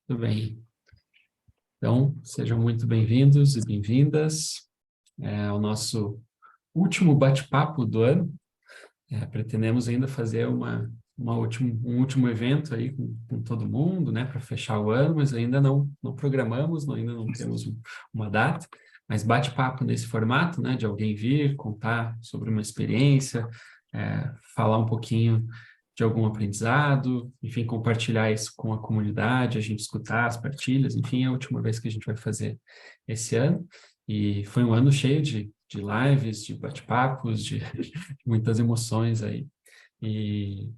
Tudo bem. Então, sejam muito bem-vindos e bem-vindas ao nosso último bate-papo do ano. Pretendemos ainda fazer um último evento aí com todo mundo, né, para fechar o ano, mas ainda não programamos, ainda não temos uma data, mas bate-papo nesse formato, né, de alguém vir, contar sobre uma experiência, falar um pouquinho de algum aprendizado, enfim, compartilhar isso com a comunidade, a gente escutar as partilhas, enfim, é a última vez que a gente vai fazer esse ano. E foi um ano cheio de lives, de bate-papos, de muitas emoções aí. E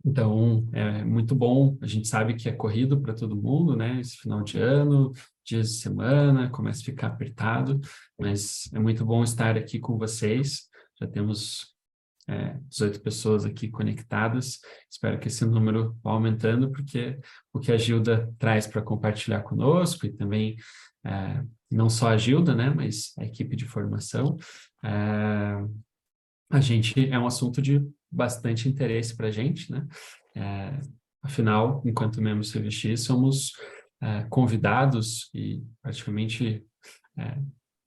então é muito bom. A gente sabe que é corrido para todo mundo, né? Esse final de ano, dias de semana, começa a ficar apertado, mas é muito bom estar aqui com vocês. Já temos 18 pessoas aqui conectadas. Espero que esse número vá aumentando, porque o que a Gilda traz para compartilhar conosco e também não só a Gilda, né, mas a equipe de formação, a gente é um assunto de bastante interesse para a gente, né? Afinal, enquanto membros do CVX, somos convidados e praticamente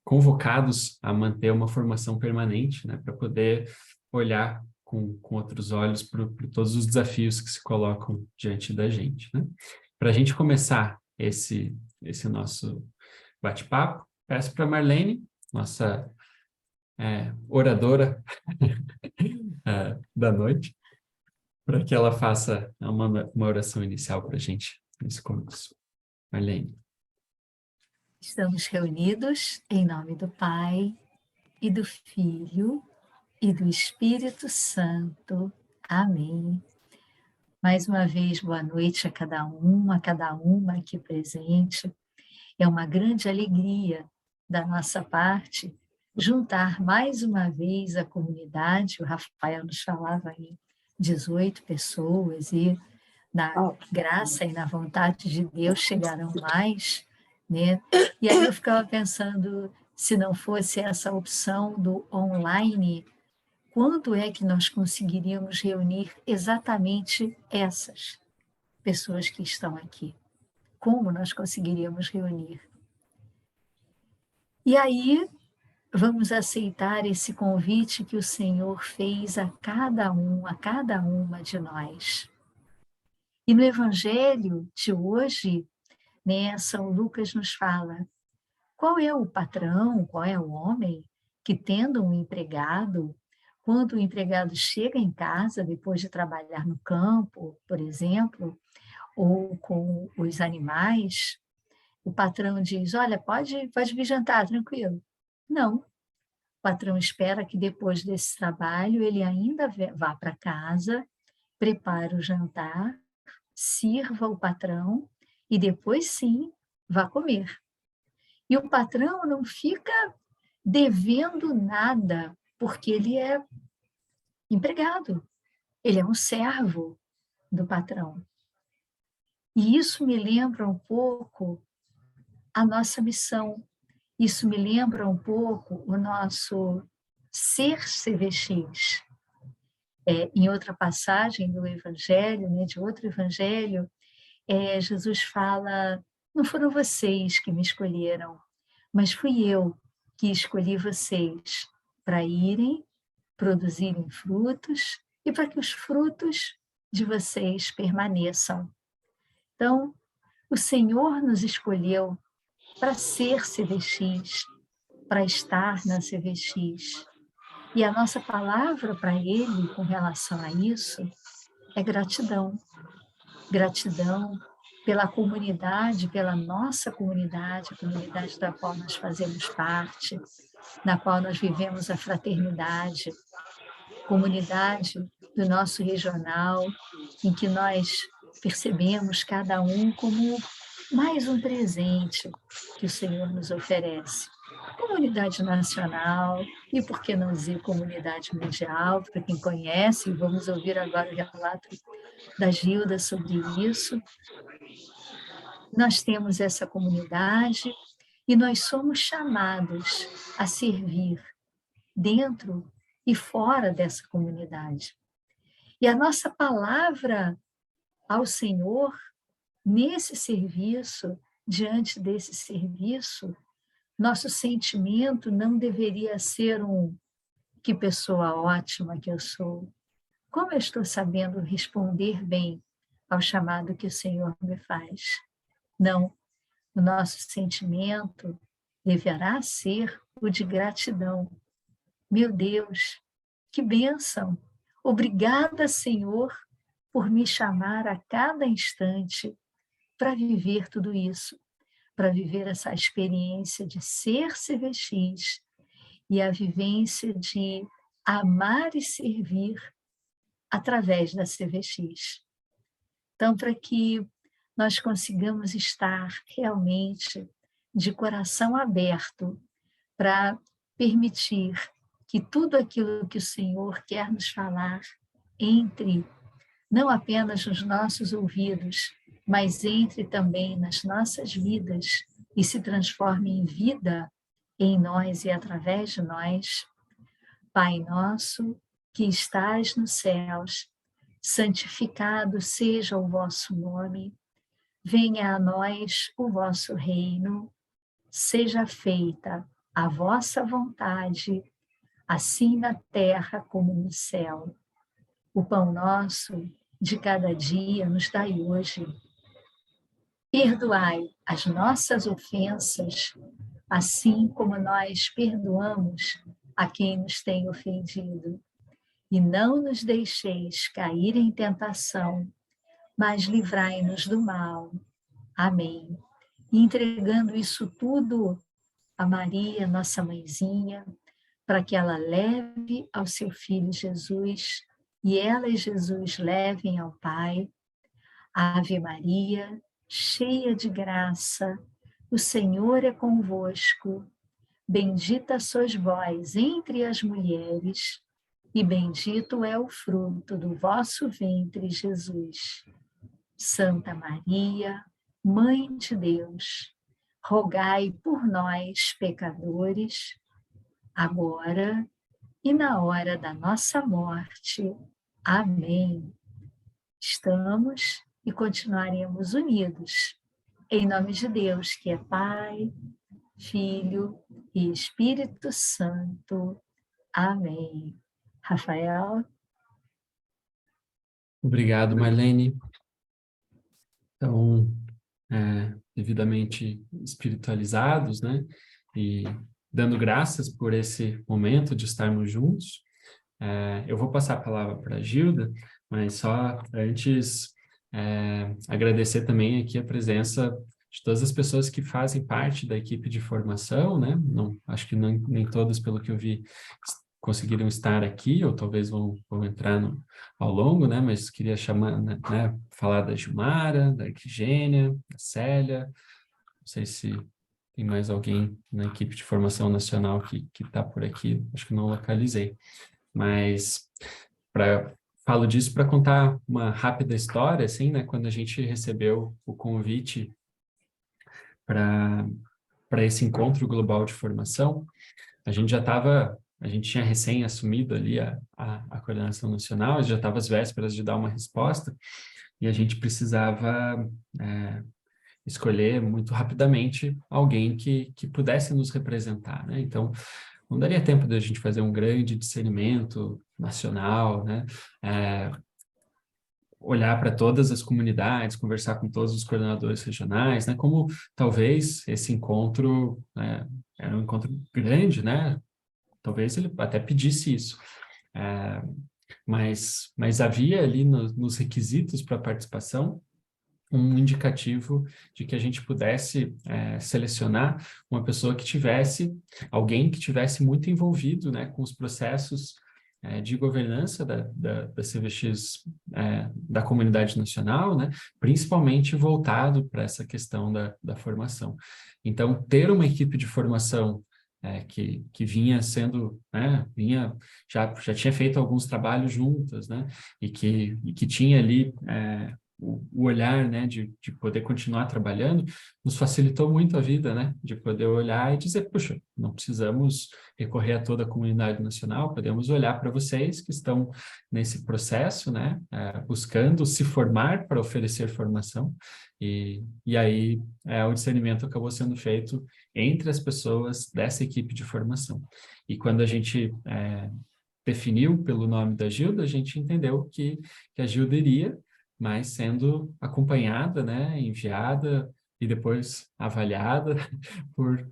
convocados a manter uma formação permanente, né, para poder olhar com outros olhos para todos os desafios que se colocam diante da gente, né? Para a gente começar esse nosso bate-papo, peço para Marlene, nossa oradora da noite, para que ela faça uma oração inicial para a gente nesse começo. Marlene. Estamos reunidos em nome do Pai, e do Filho, e do Espírito Santo. Amém. Mais uma vez, boa noite a cada uma aqui presente. É uma grande alegria da nossa parte juntar mais uma vez a comunidade. O Rafael nos falava em 18 pessoas e na graça e na vontade de Deus chegarão mais, né? E aí eu ficava pensando, se não fosse essa opção do online, quando é que nós conseguiríamos reunir exatamente essas pessoas que estão aqui? Como nós conseguiríamos reunir? E aí vamos aceitar esse convite que o Senhor fez a cada a cada uma de nós. E no Evangelho de hoje, né, São Lucas nos fala: qual é o patrão, qual é o homem que, tendo um empregado, quando o empregado chega em casa, depois de trabalhar no campo, por exemplo, ou com os animais, o patrão diz: olha, pode vir jantar, tranquilo. Não. O patrão espera que depois desse trabalho ele ainda vá para casa, prepare o jantar, sirva o patrão e depois sim vá comer. E o patrão não fica devendo nada, porque ele é empregado, ele é um servo do patrão. E isso me lembra um pouco a nossa missão, isso me lembra um pouco o nosso ser CVX. Em outra passagem do Evangelho, né, de outro Evangelho, Jesus fala: não foram vocês que me escolheram, mas fui eu que escolhi vocês para irem, produzirem frutos e para que os frutos de vocês permaneçam. Então, o Senhor nos escolheu para ser CVX, para estar na CVX. E a nossa palavra para Ele com relação a isso é gratidão. Gratidão pela comunidade, pela nossa comunidade, a comunidade da qual nós fazemos parte, na qual nós vivemos a fraternidade, comunidade do nosso regional, em que nós percebemos cada um como mais um presente que o Senhor nos oferece. Comunidade nacional e, por que não dizer, comunidade mundial, para quem conhece, vamos ouvir agora o relato da Gilda sobre isso. Nós temos essa comunidade e nós somos chamados a servir dentro e fora dessa comunidade. E a nossa palavra ao Senhor nesse serviço, diante desse serviço, nosso sentimento não deveria ser que pessoa ótima que eu sou. Como eu estou sabendo responder bem ao chamado que o Senhor me faz? Não, o nosso sentimento deverá ser o de gratidão. Meu Deus, que bênção! Obrigada, Senhor, por me chamar a cada instante para viver tudo isso, para viver essa experiência de ser CVX e a vivência de amar e servir através da CVX. Então, para que nós consigamos estar realmente de coração aberto para permitir que tudo aquilo que o Senhor quer nos falar entre não apenas nos nossos ouvidos, mas entre também nas nossas vidas e se transforme em vida em nós e através de nós. Pai nosso, que estais nos céus, santificado seja o vosso nome, venha a nós o vosso reino, seja feita a vossa vontade, assim na terra como no céu. O pão nosso de cada dia nos dai hoje. Perdoai as nossas ofensas, assim como nós perdoamos a quem nos tem ofendido. E não nos deixeis cair em tentação, mas livrai-nos do mal. Amém. E entregando isso tudo a Maria, nossa mãezinha, para que ela leve ao seu filho Jesus, e ela e Jesus levem ao Pai. Ave Maria, cheia de graça, o Senhor é convosco. Bendita sois vós entre as mulheres, e bendito é o fruto do vosso ventre, Jesus. Santa Maria, Mãe de Deus, rogai por nós, pecadores, agora e na hora da nossa morte. Amém. Estamos e continuaremos unidos. Em nome de Deus, que é Pai, Filho e Espírito Santo. Amém. Rafael? Obrigado, Marlene. Então, devidamente espiritualizados, né? E dando graças por esse momento de estarmos juntos. Eu vou passar a palavra para a Gilda, mas só antes agradecer também aqui a presença de todas as pessoas que fazem parte da equipe de formação, né? Não, acho que nem todas, pelo que eu vi, conseguiram estar aqui, ou talvez vão entrar ao longo, né? Mas queria chamar, né, falar da Gilmara, da Erquigênia, da Célia, não sei se tem mais alguém na equipe de formação nacional que está por aqui, acho que não localizei. Mas falo disso para contar uma rápida história, assim, né? Quando a gente recebeu o convite para esse encontro global de formação, a gente tinha recém assumido ali a coordenação nacional, já estava às vésperas de dar uma resposta, e a gente precisava escolher muito rapidamente alguém que pudesse nos representar, né? Então, não daria tempo de a gente fazer um grande discernimento nacional, né? Olhar para todas as comunidades, conversar com todos os coordenadores regionais, né? Como talvez esse encontro era um encontro grande, né? Talvez ele até pedisse isso. Mas havia ali nos requisitos para participação um indicativo de que a gente pudesse selecionar uma pessoa alguém que tivesse muito envolvido, né, com os processos de governança da CVX, da comunidade nacional, né, principalmente voltado para essa questão da formação. Então, ter uma equipe de formação que vinha sendo, né, já tinha feito alguns trabalhos juntas, né, e que tinha ali o olhar, né, de poder continuar trabalhando, nos facilitou muito a vida, né, de poder olhar e dizer, puxa, não precisamos recorrer a toda a comunidade nacional, podemos olhar para vocês que estão nesse processo, né, buscando se formar para oferecer formação, e aí o discernimento acabou sendo feito entre as pessoas dessa equipe de formação. E quando a gente definiu pelo nome da Gilda, a gente entendeu que a Gilda iria, mas sendo acompanhada, né, enviada e depois avaliada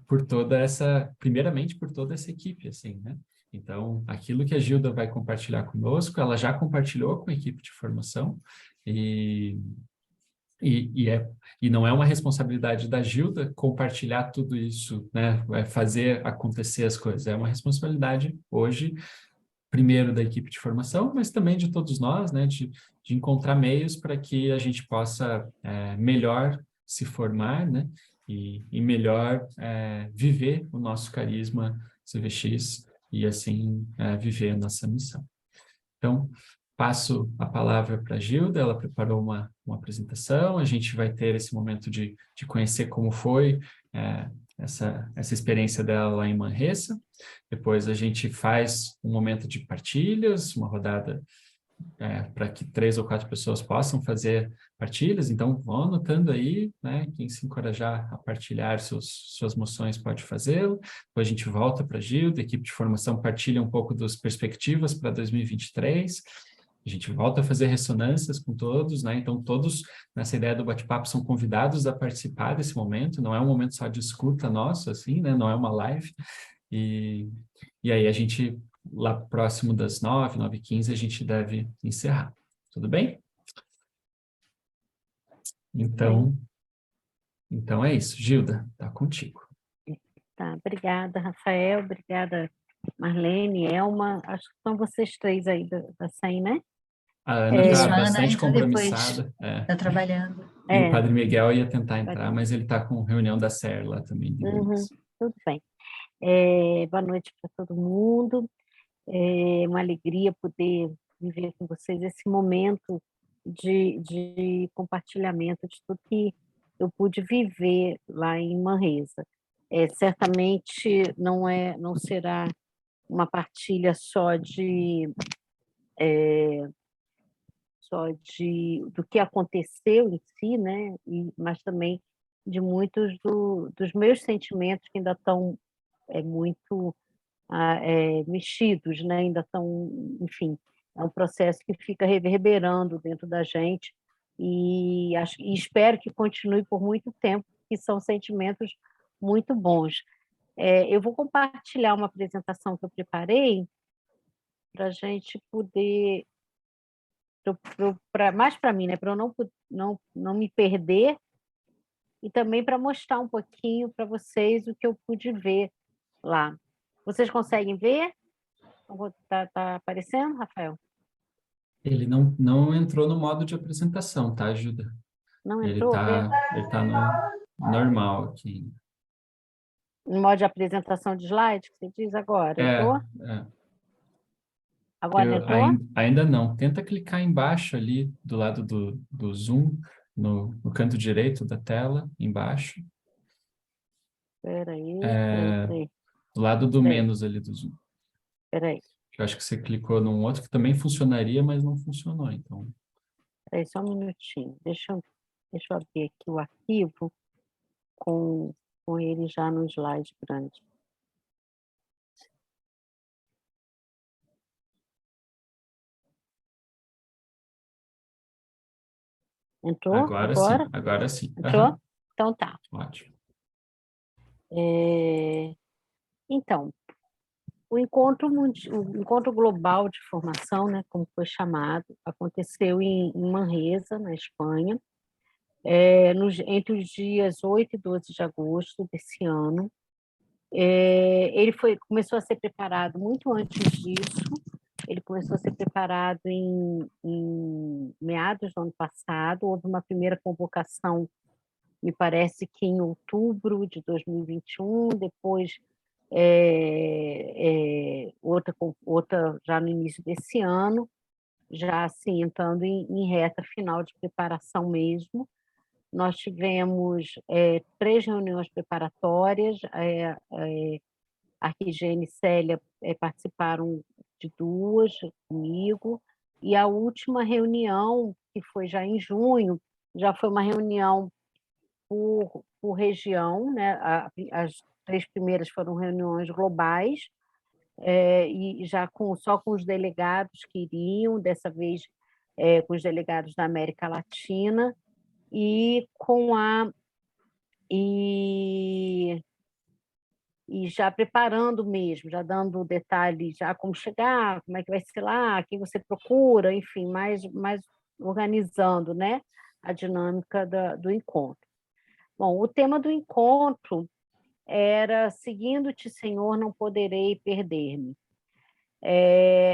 por toda essa, primeiramente por toda essa equipe, assim, né? Então, aquilo que a Gilda vai compartilhar conosco, ela já compartilhou com a equipe de formação e e não é uma responsabilidade da Gilda compartilhar tudo isso, né? Vai fazer acontecer as coisas. É uma responsabilidade hoje, primeiro da equipe de formação, mas também de todos nós, né? De encontrar meios para que a gente possa melhor se formar, né? E melhor viver o nosso carisma CVX e assim viver a nossa missão. Então, passo a palavra para a Gilda, ela preparou uma apresentação, a gente vai ter esse momento de conhecer como foi essa experiência dela lá em Manresa, depois a gente faz um momento de partilhas, uma rodada para que 3 ou 4 pessoas possam fazer partilhas, então vão anotando aí, né? Quem se encorajar a partilhar suas moções pode fazê-lo, depois a gente volta para a Gilda, a equipe de formação partilha um pouco das perspectivas para 2023, a gente volta a fazer ressonâncias com todos, né? Então todos nessa ideia do bate-papo são convidados a participar desse momento, não é um momento só de escuta nosso, assim, né? Não é uma live, e aí a gente, lá próximo das 9, 9h15, a gente deve encerrar. Tudo bem? Então é isso. Gilda, tá contigo. Tá, obrigada, Rafael, obrigada, Marlene, Elma, acho que são vocês 3 aí da SEM, né? A Ana está Isso, a Ana bastante entra depois, compromissada. está trabalhando. E o Padre Miguel ia tentar entrar, mas ele está com reunião da SER lá também. Tudo bem. Boa noite para todo mundo. É uma alegria poder viver com vocês esse momento de compartilhamento de tudo que eu pude viver lá em Manresa. Certamente não será uma partilha só do que aconteceu em si, né? Mas também de muitos dos meus sentimentos que ainda estão muito mexidos, né? Ainda estão, enfim, é um processo que fica reverberando dentro da gente e espero que continue por muito tempo, que são sentimentos muito bons. Eu vou compartilhar uma apresentação que eu preparei para a gente poder, mais para mim, né? Para eu não me perder e também para mostrar um pouquinho para vocês o que eu pude ver lá. Vocês conseguem ver? Tá aparecendo, Rafael? Ele não entrou no modo de apresentação, tá, Gilda? Não Ele entrou? tá no normal aqui. No modo de apresentação de slide, que você diz agora? Entrou? Agora entrou? Ainda não. Tenta clicar embaixo ali, do lado do Zoom, no canto direito da tela, embaixo. Espera aí. Do lado do menos ali do Zoom. Espera aí. Eu acho que você clicou num outro que também funcionaria, mas não funcionou, então. Espera aí, só um minutinho. Deixa eu abrir aqui o arquivo com ele já no slide grande. Entrou? Agora sim. Entrou? Uhum. Então tá. Ótimo. Então, o encontro global de formação, né, como foi chamado, aconteceu em Manresa, na Espanha, entre os dias 8 e 12 de agosto desse ano. Ele começou a ser preparado muito antes disso. Ele começou a ser preparado em meados do ano passado. Houve uma primeira convocação, me parece que em outubro de 2021, depois outra já no início desse ano, já assim, entrando em reta final de preparação mesmo. Nós tivemos 3 reuniões preparatórias, a Arquigene e Célia participaram de 2 comigo, e a última reunião, que foi já em junho, já foi uma reunião por região, né? As 3 primeiras foram reuniões globais, e já só com os delegados que iriam, dessa vez com os delegados da América Latina, e e já preparando mesmo, já dando detalhes, já como chegar, como é que vai ser lá, quem você procura, enfim, mais organizando, né, a dinâmica do encontro. Bom, o tema do encontro era seguindo-te, Senhor, não poderei perder-me.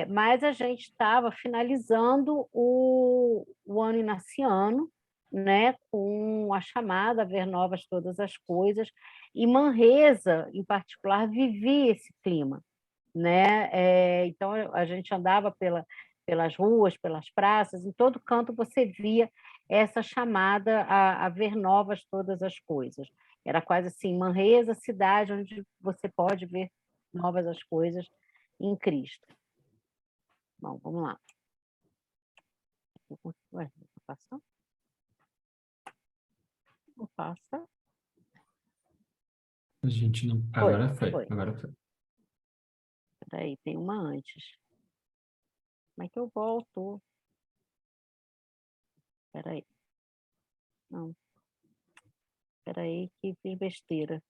Mas a gente estava finalizando o ano inaciano, né, com a chamada a ver novas todas as coisas, e Manresa, em particular, vivia esse clima, né? Então, a gente andava pelas ruas, pelas praças, em todo canto você via essa chamada a ver novas todas as coisas. Era quase assim, Manresa, cidade onde você pode ver novas as coisas em Cristo. Bom, vamos lá. Ué, passa? Não passa? A gente não... Agora foi. Foi. Agora foi. Peraí, tem uma antes. Como é que eu volto? Peraí. Não. Peraí, que fiz besteira.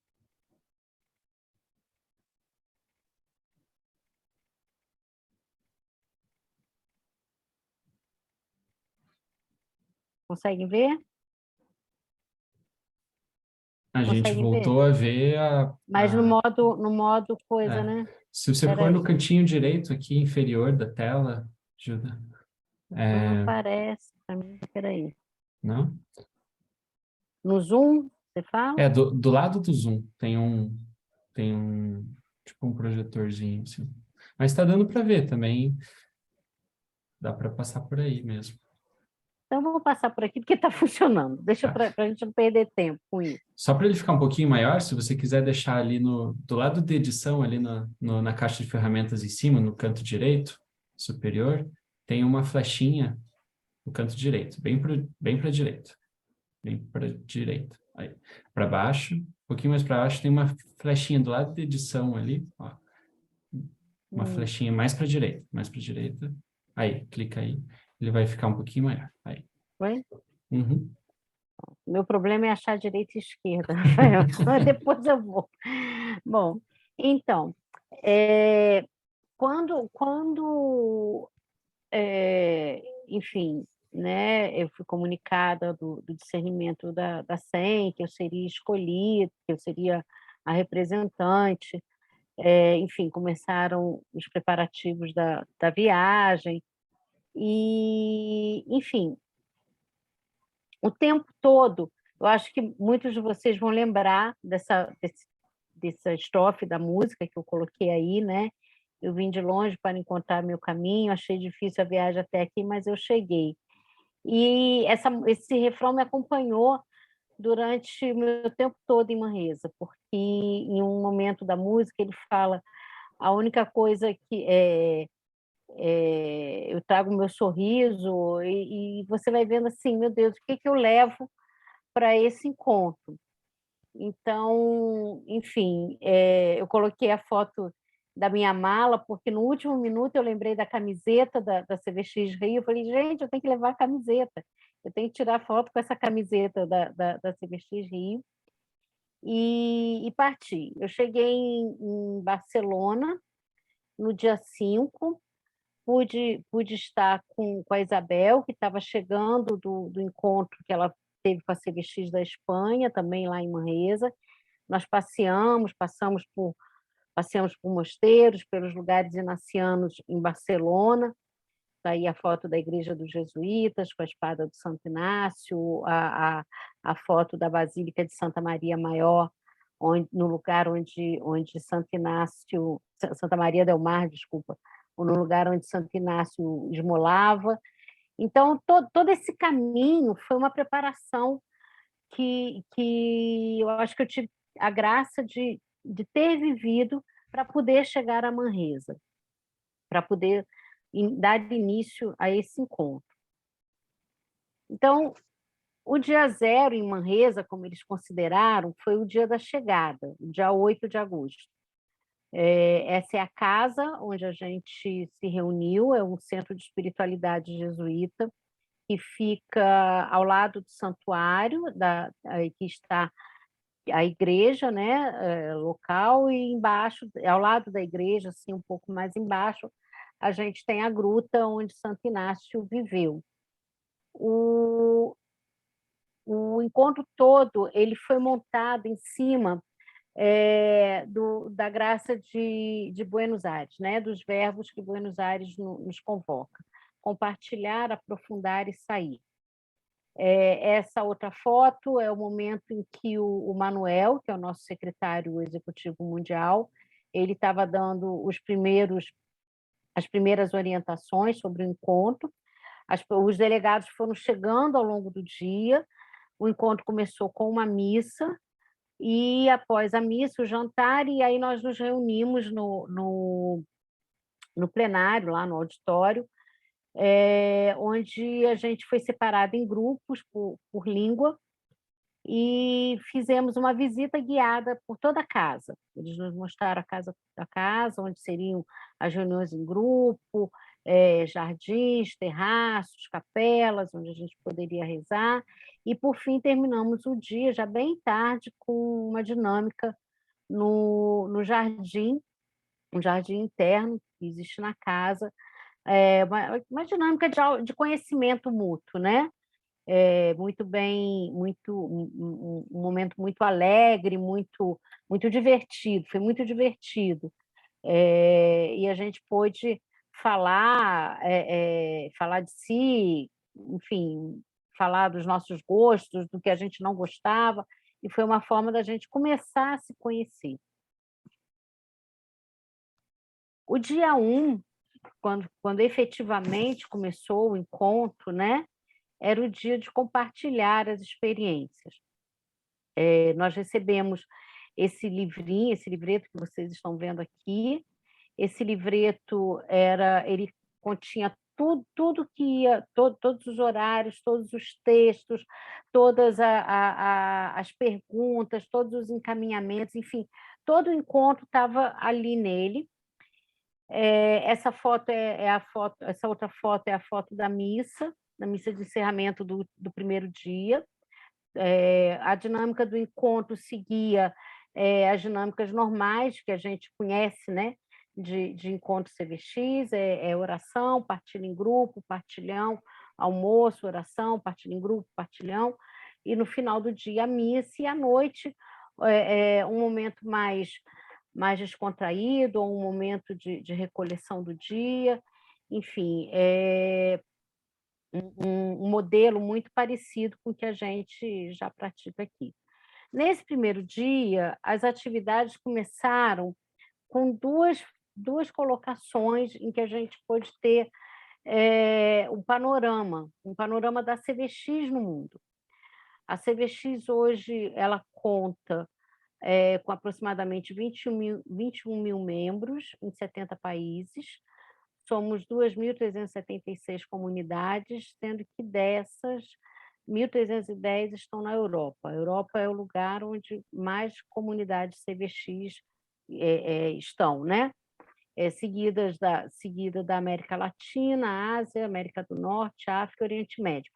Conseguem ver? A gente Conseguem ver? voltou a ver Mas no modo coisa, né? Se você for Peraí. no cantinho direito aqui, inferior da tela, ajuda. Não aparece para mim. Peraí. Não? No Zoom, você fala? Do lado do Zoom tem um, tipo um projetorzinho, assim. Mas está dando para ver também. Dá para passar por aí mesmo. Então, vamos passar por aqui, porque está funcionando. Deixa Tá. para a gente não perder tempo com isso. Só para ele ficar um pouquinho maior, se você quiser deixar ali do lado de edição, ali na caixa de ferramentas em cima, no canto direito, superior, tem uma flechinha no canto direito, bem para a direita. Bem para a direita. Aí. Para baixo, um pouquinho mais para baixo, tem uma flechinha do lado de edição ali, ó. Uma flechinha mais para a direita, mais para a direita. Aí, clica aí. Ele vai ficar um pouquinho maior. Aí. Foi? Uhum. Meu problema é achar direita e esquerda, Rafael. Depois eu vou. Bom, então, enfim, né, eu fui comunicada do discernimento da SEM, que eu seria escolhida, que eu seria a representante, enfim, começaram os preparativos da viagem, e, enfim, o tempo todo, eu acho que muitos de vocês vão lembrar dessa estrofe da música que eu coloquei aí, né? Eu vim de longe para encontrar meu caminho, achei difícil a viagem até aqui, mas eu cheguei. E esse refrão me acompanhou durante o meu tempo todo em Manresa, porque em um momento da música ele fala: a única coisa que eu trago o meu sorriso, e você vai vendo assim, meu Deus, o que eu levo para esse encontro? Então, enfim, eu coloquei a foto da minha mala, porque no último minuto eu lembrei da camiseta da CVX Rio, eu falei, gente, eu tenho que levar a camiseta, eu tenho que tirar foto com essa camiseta da CVX Rio, e parti. Eu cheguei em Barcelona no dia 5, pude estar com a Isabel, que estava chegando do encontro que ela teve com a CVX da Espanha, também lá em Manresa. Nós passeamos por mosteiros, pelos lugares inacianos em Barcelona. Está aí a foto da Igreja dos Jesuítas, com a espada do Santo Inácio, a foto da Basílica de Santa Maria Maior, no lugar onde Santa Maria del Mar, desculpa, ou no lugar onde Santo Inácio esmolava. Então, todo esse caminho foi uma preparação que eu acho que eu tive a graça de ter vivido para poder chegar a Manresa, para poder dar início a esse encontro. Então, o dia zero em Manresa, como eles consideraram, foi o dia da chegada, o dia 8 de agosto. Essa é a casa onde a gente se reuniu, é um centro de espiritualidade jesuíta, que fica ao lado do santuário, que está a igreja, né, local, e embaixo, ao lado da igreja, assim, um pouco mais embaixo, a gente tem a gruta onde Santo Inácio viveu. O encontro todo ele foi montado em cima da graça de Buenos Aires, né, dos verbos que Buenos Aires nos convoca: compartilhar, aprofundar e sair. Essa outra foto é o momento em que o Manuel, que é o nosso secretário executivo mundial, ele estava dando as primeiras orientações sobre o encontro. Os delegados foram chegando ao longo do dia, o encontro começou com uma missa, e após a missa, o jantar, e aí nós nos reunimos no plenário, lá no auditório, onde a gente foi separado em grupos por língua e fizemos uma visita guiada por toda a casa. Eles nos mostraram a casa, onde seriam as reuniões em grupo, jardins, terraços, capelas, onde a gente poderia rezar. E, por fim, terminamos o dia, já bem tarde, com uma dinâmica no jardim, um jardim interno que existe na casa, uma dinâmica de conhecimento mútuo, né? Muito bem, um momento muito alegre, muito divertido, foi muito divertido. E a gente pôde falar de si, enfim, falar dos nossos gostos, do que a gente não gostava, e foi uma forma da gente começar a se conhecer. O dia 1, quando efetivamente começou o encontro, né, era o dia de compartilhar as experiências. Nós recebemos esse livrinho, esse livreto que vocês estão vendo aqui. Esse livreto ele continha tudo que ia, todos os horários, todos os textos, todas as perguntas, todos os encaminhamentos, enfim, todo o encontro estava ali nele. Essa outra foto é a foto da missa de encerramento do primeiro dia. A dinâmica do encontro seguia as dinâmicas normais que a gente conhece, né, de encontro CVX, oração, partilha em grupo, partilhão, almoço, oração, partilha em grupo, partilhão, e no final do dia a missa, e à noite um momento mais descontraído, ou um momento de recolheção do dia, enfim, um modelo muito parecido com o que a gente já pratica aqui. Nesse primeiro dia, as atividades começaram com duas colocações em que a gente pôde ter um panorama da CVX no mundo. A CVX hoje ela conta com aproximadamente 21 mil membros em 70 países. Somos 2.376 comunidades, sendo que dessas, 1.310 estão na Europa. A Europa é o lugar onde mais comunidades CVX estão, né? Seguida da América Latina, Ásia, América do Norte, África e Oriente Médio.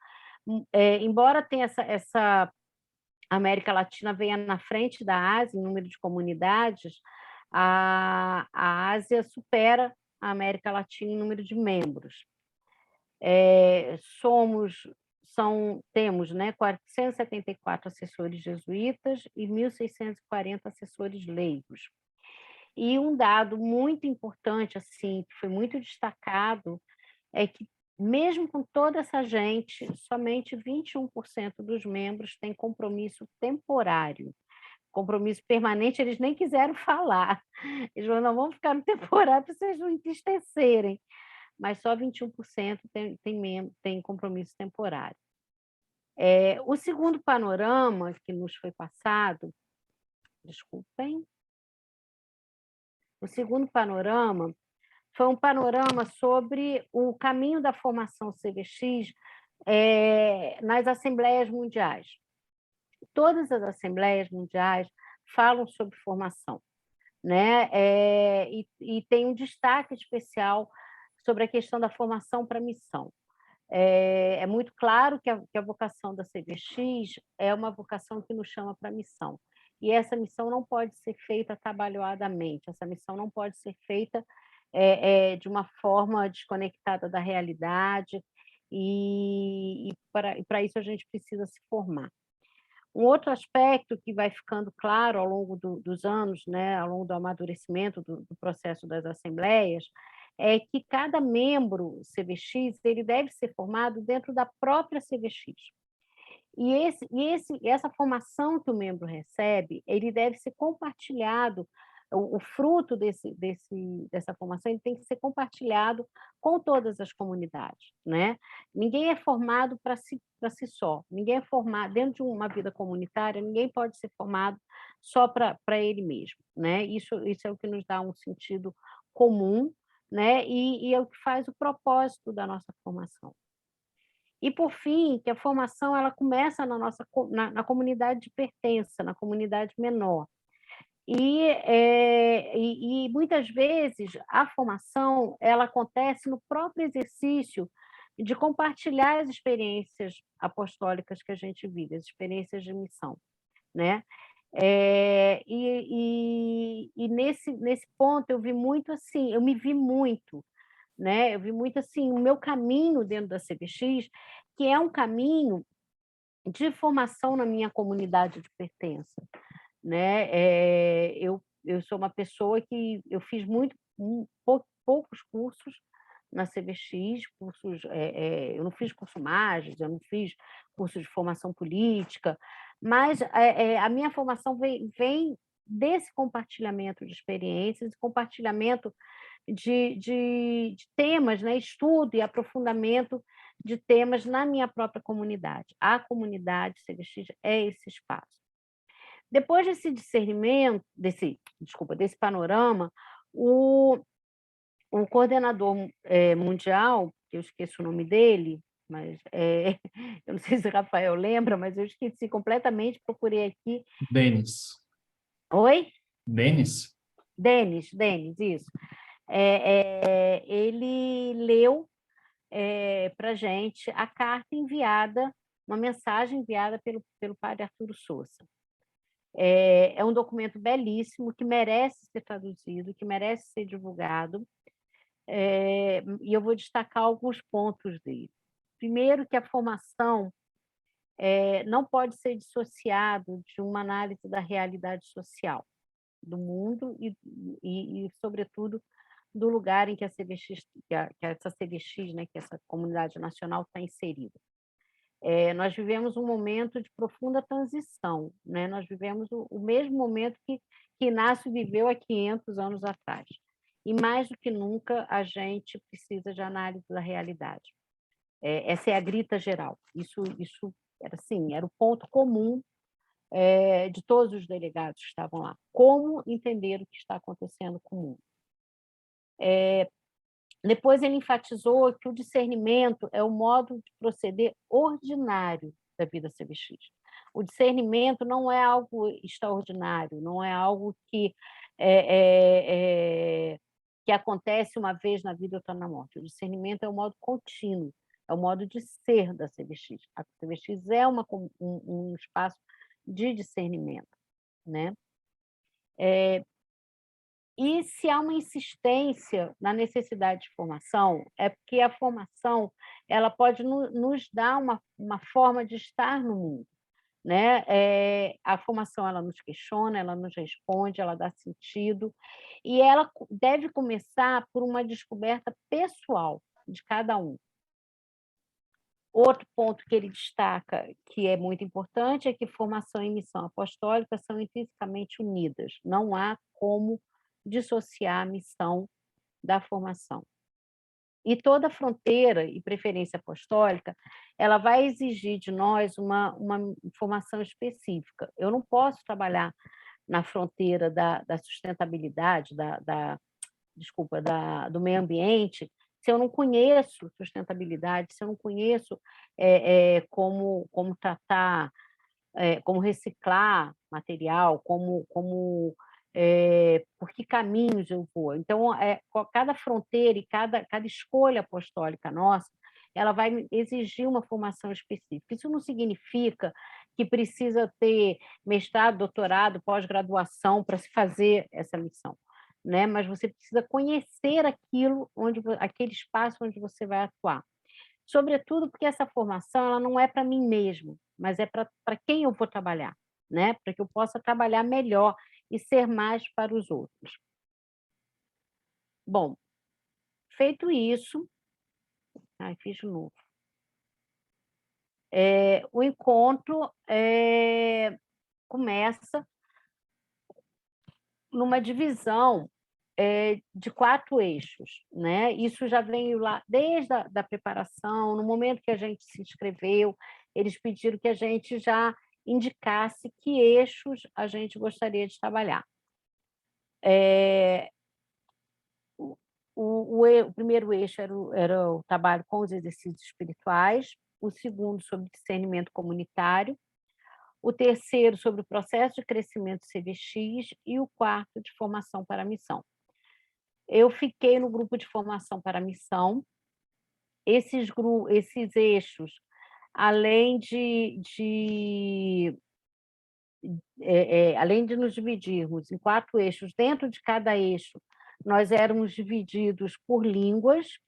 Embora tenha essa América Latina venha na frente da Ásia em número de comunidades, a Ásia supera a América Latina em número de membros. Temos, né, 474 assessores jesuítas e 1.640 assessores leigos. E um dado muito importante, assim, que foi muito destacado, é que, mesmo com toda essa gente, somente 21% dos membros têm compromisso temporário compromisso permanente, eles nem quiseram falar. Eles falaram, não, vamos ficar no temporário para vocês não entristecerem. Mas só 21% tem compromisso temporário. O segundo panorama que nos foi passado, desculpem, o segundo panorama foi um panorama sobre o caminho da formação CVX nas Assembleias Mundiais. Todas as Assembleias Mundiais falam sobre formação, né? E tem um destaque especial sobre a questão da formação para a missão. É muito claro que a vocação da CVX é uma vocação que nos chama para a missão. E essa missão não pode ser feita atabalhoadamente, essa missão não pode ser feita de uma forma desconectada da realidade, e para isso a gente precisa se formar. Um outro aspecto que vai ficando claro ao longo dos anos, né, ao longo do amadurecimento do processo das assembleias, é que cada membro CVX ele deve ser formado dentro da própria CVX. E essa formação que o membro recebe, ele deve ser compartilhado, o fruto dessa formação ele tem que ser compartilhado com todas as comunidades, né? Ninguém é formado para si só, ninguém é formado, dentro de uma vida comunitária, ninguém pode ser formado só para ele mesmo, né? Isso é o que nos dá um sentido comum, né? E é o que faz o propósito da nossa formação. E, por fim, que a formação ela começa na comunidade de pertença, na comunidade menor. E muitas vezes a formação ela acontece no próprio exercício de compartilhar as experiências apostólicas que a gente vive, as experiências de missão, né? Nesse ponto eu vi muito assim, eu me vi muito, né? Eu vi muito assim o meu caminho dentro da CVX, que é um caminho de formação na minha comunidade de pertença, né? Eu sou uma pessoa que eu fiz poucos cursos na CVX, eu não fiz curso Magis, eu não fiz curso de formação política, mas a minha formação vem desse compartilhamento de experiências, compartilhamento de temas, né? Estudo e aprofundamento de temas na minha própria comunidade. A comunidade CVX é esse espaço. Depois desse discernimento, desse panorama, o coordenador mundial, que eu esqueço o nome dele, mas eu não sei se o Rafael lembra, mas eu esqueci completamente, procurei aqui. Denis. Oi? Denis? Denis, isso. Ele leu para a gente a carta enviada, uma mensagem enviada pelo padre Arturo Sousa. É um documento belíssimo, que merece ser traduzido, que merece ser divulgado, e eu vou destacar alguns pontos dele. Primeiro, que a formação não pode ser dissociado de uma análise da realidade social do mundo e sobretudo, do lugar em que essa CVX, né, que essa comunidade nacional está inserida. Nós vivemos um momento de profunda transição, né? Nós vivemos o mesmo momento que Inácio viveu há 500 anos atrás. E, mais do que nunca, a gente precisa de análise da realidade. Essa é a grita geral. Isso era, assim, era o ponto comum de todos os delegados que estavam lá. Como entender o que está acontecendo com o mundo? Depois ele enfatizou que o discernimento é o modo de proceder ordinário da vida CVX. O discernimento não é algo extraordinário, não é algo que acontece uma vez na vida e outra na morte. O discernimento é o modo contínuo, é o modo de ser da CVX. A CVX é um espaço de discernimento, né? E se há uma insistência na necessidade de formação, é porque a formação ela pode nos dar uma forma de estar no mundo, né? A formação ela nos questiona, ela nos responde, ela dá sentido, e ela deve começar por uma descoberta pessoal de cada um. Outro ponto que ele destaca, que é muito importante, é que formação e missão apostólica são intrinsecamente unidas. Não há como dissociar a missão da formação. E toda fronteira e preferência apostólica, ela vai exigir de nós uma formação específica. Eu não posso trabalhar na fronteira da sustentabilidade, do meio ambiente, se eu não conheço sustentabilidade, se eu não conheço como tratar, como reciclar material, por que caminhos eu vou. Então, cada fronteira e cada escolha apostólica nossa, ela vai exigir uma formação específica. Isso não significa que precisa ter mestrado, doutorado, pós-graduação para se fazer essa missão, né? Mas você precisa conhecer aquele espaço onde você vai atuar. Sobretudo porque essa formação ela não é para mim mesmo, mas é para quem eu vou trabalhar, né? Para que eu possa trabalhar melhor e ser mais para os outros. Bom, feito isso, fiz de novo. O encontro começa numa divisão de 4 eixos, né? Isso já veio lá desde da preparação, no momento que a gente se inscreveu, eles pediram que a gente já indicasse que eixos a gente gostaria de trabalhar. O primeiro eixo era o trabalho com os exercícios espirituais, o segundo sobre discernimento comunitário, o terceiro sobre o processo de crescimento CVX e o quarto de formação para a missão. Eu fiquei no grupo de formação para a missão. Esses eixos, além além de nos dividirmos em 4 eixos, dentro de cada eixo, nós éramos divididos por línguas,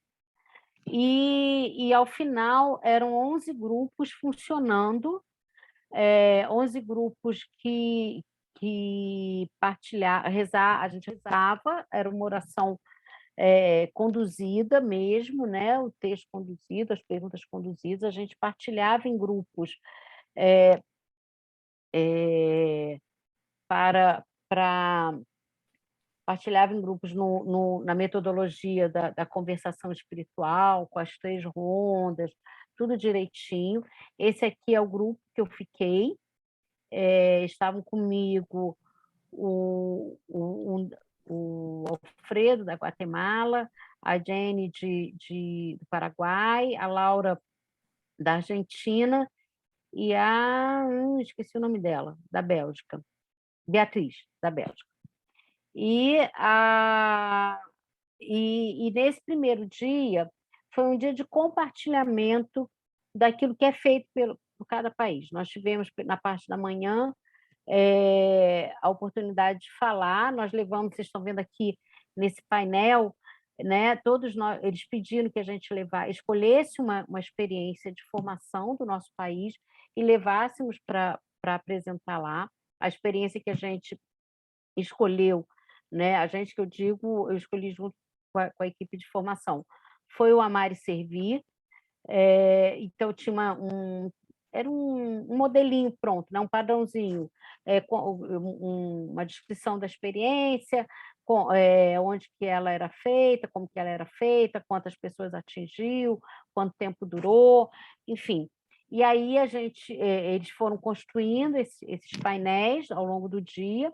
e ao final eram 11 grupos funcionando, 11 grupos que a gente rezava, era uma oração conduzida mesmo, né? O texto conduzido, as perguntas conduzidas, a gente partilhava em grupos partilhava em grupos na metodologia da conversação espiritual, com as 3 rondas, tudo direitinho. Esse aqui é o grupo que eu fiquei. Estavam comigo o Alfredo, da Guatemala, a Jenny do Paraguai, a Laura, da Argentina, e esqueci o nome dela, da Bélgica, Beatriz, da Bélgica. E nesse primeiro dia, foi um dia de compartilhamento daquilo que é feito por cada país. Nós tivemos, na parte da manhã, a oportunidade de falar. Nós levamos, vocês estão vendo aqui nesse painel, né, todos nós, eles pediram que a gente escolhesse uma experiência de formação do nosso país e levássemos para apresentar lá. A experiência que a gente escolheu, né, a gente que eu digo, eu escolhi junto com a equipe de formação, foi o Amar e Servir. Então tinha era um modelinho pronto, né? Um padrãozinho, com uma descrição da experiência, onde que ela era feita, como que ela era feita, quantas pessoas atingiu, quanto tempo durou, enfim. E aí eles foram construindo esses painéis ao longo do dia,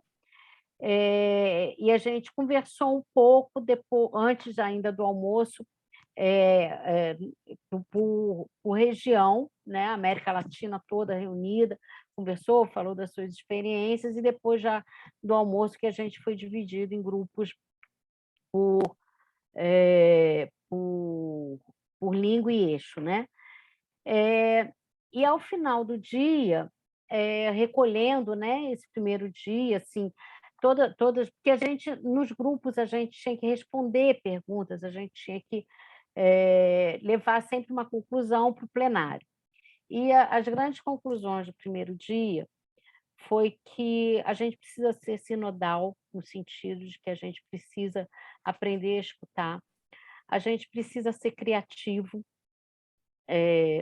e a gente conversou um pouco depois, antes ainda do almoço, por região, né? A América Latina toda reunida, conversou, falou das suas experiências, e depois já do almoço que a gente foi dividido em grupos por língua e eixo, né? E ao final do dia, recolhendo, né, esse primeiro dia, assim, todas, porque a gente, nos grupos, a gente tinha que responder perguntas, a gente tinha que levar sempre uma conclusão para o plenário. E as grandes conclusões do primeiro dia foi que a gente precisa ser sinodal, no sentido de que a gente precisa aprender a escutar, a gente precisa ser criativo,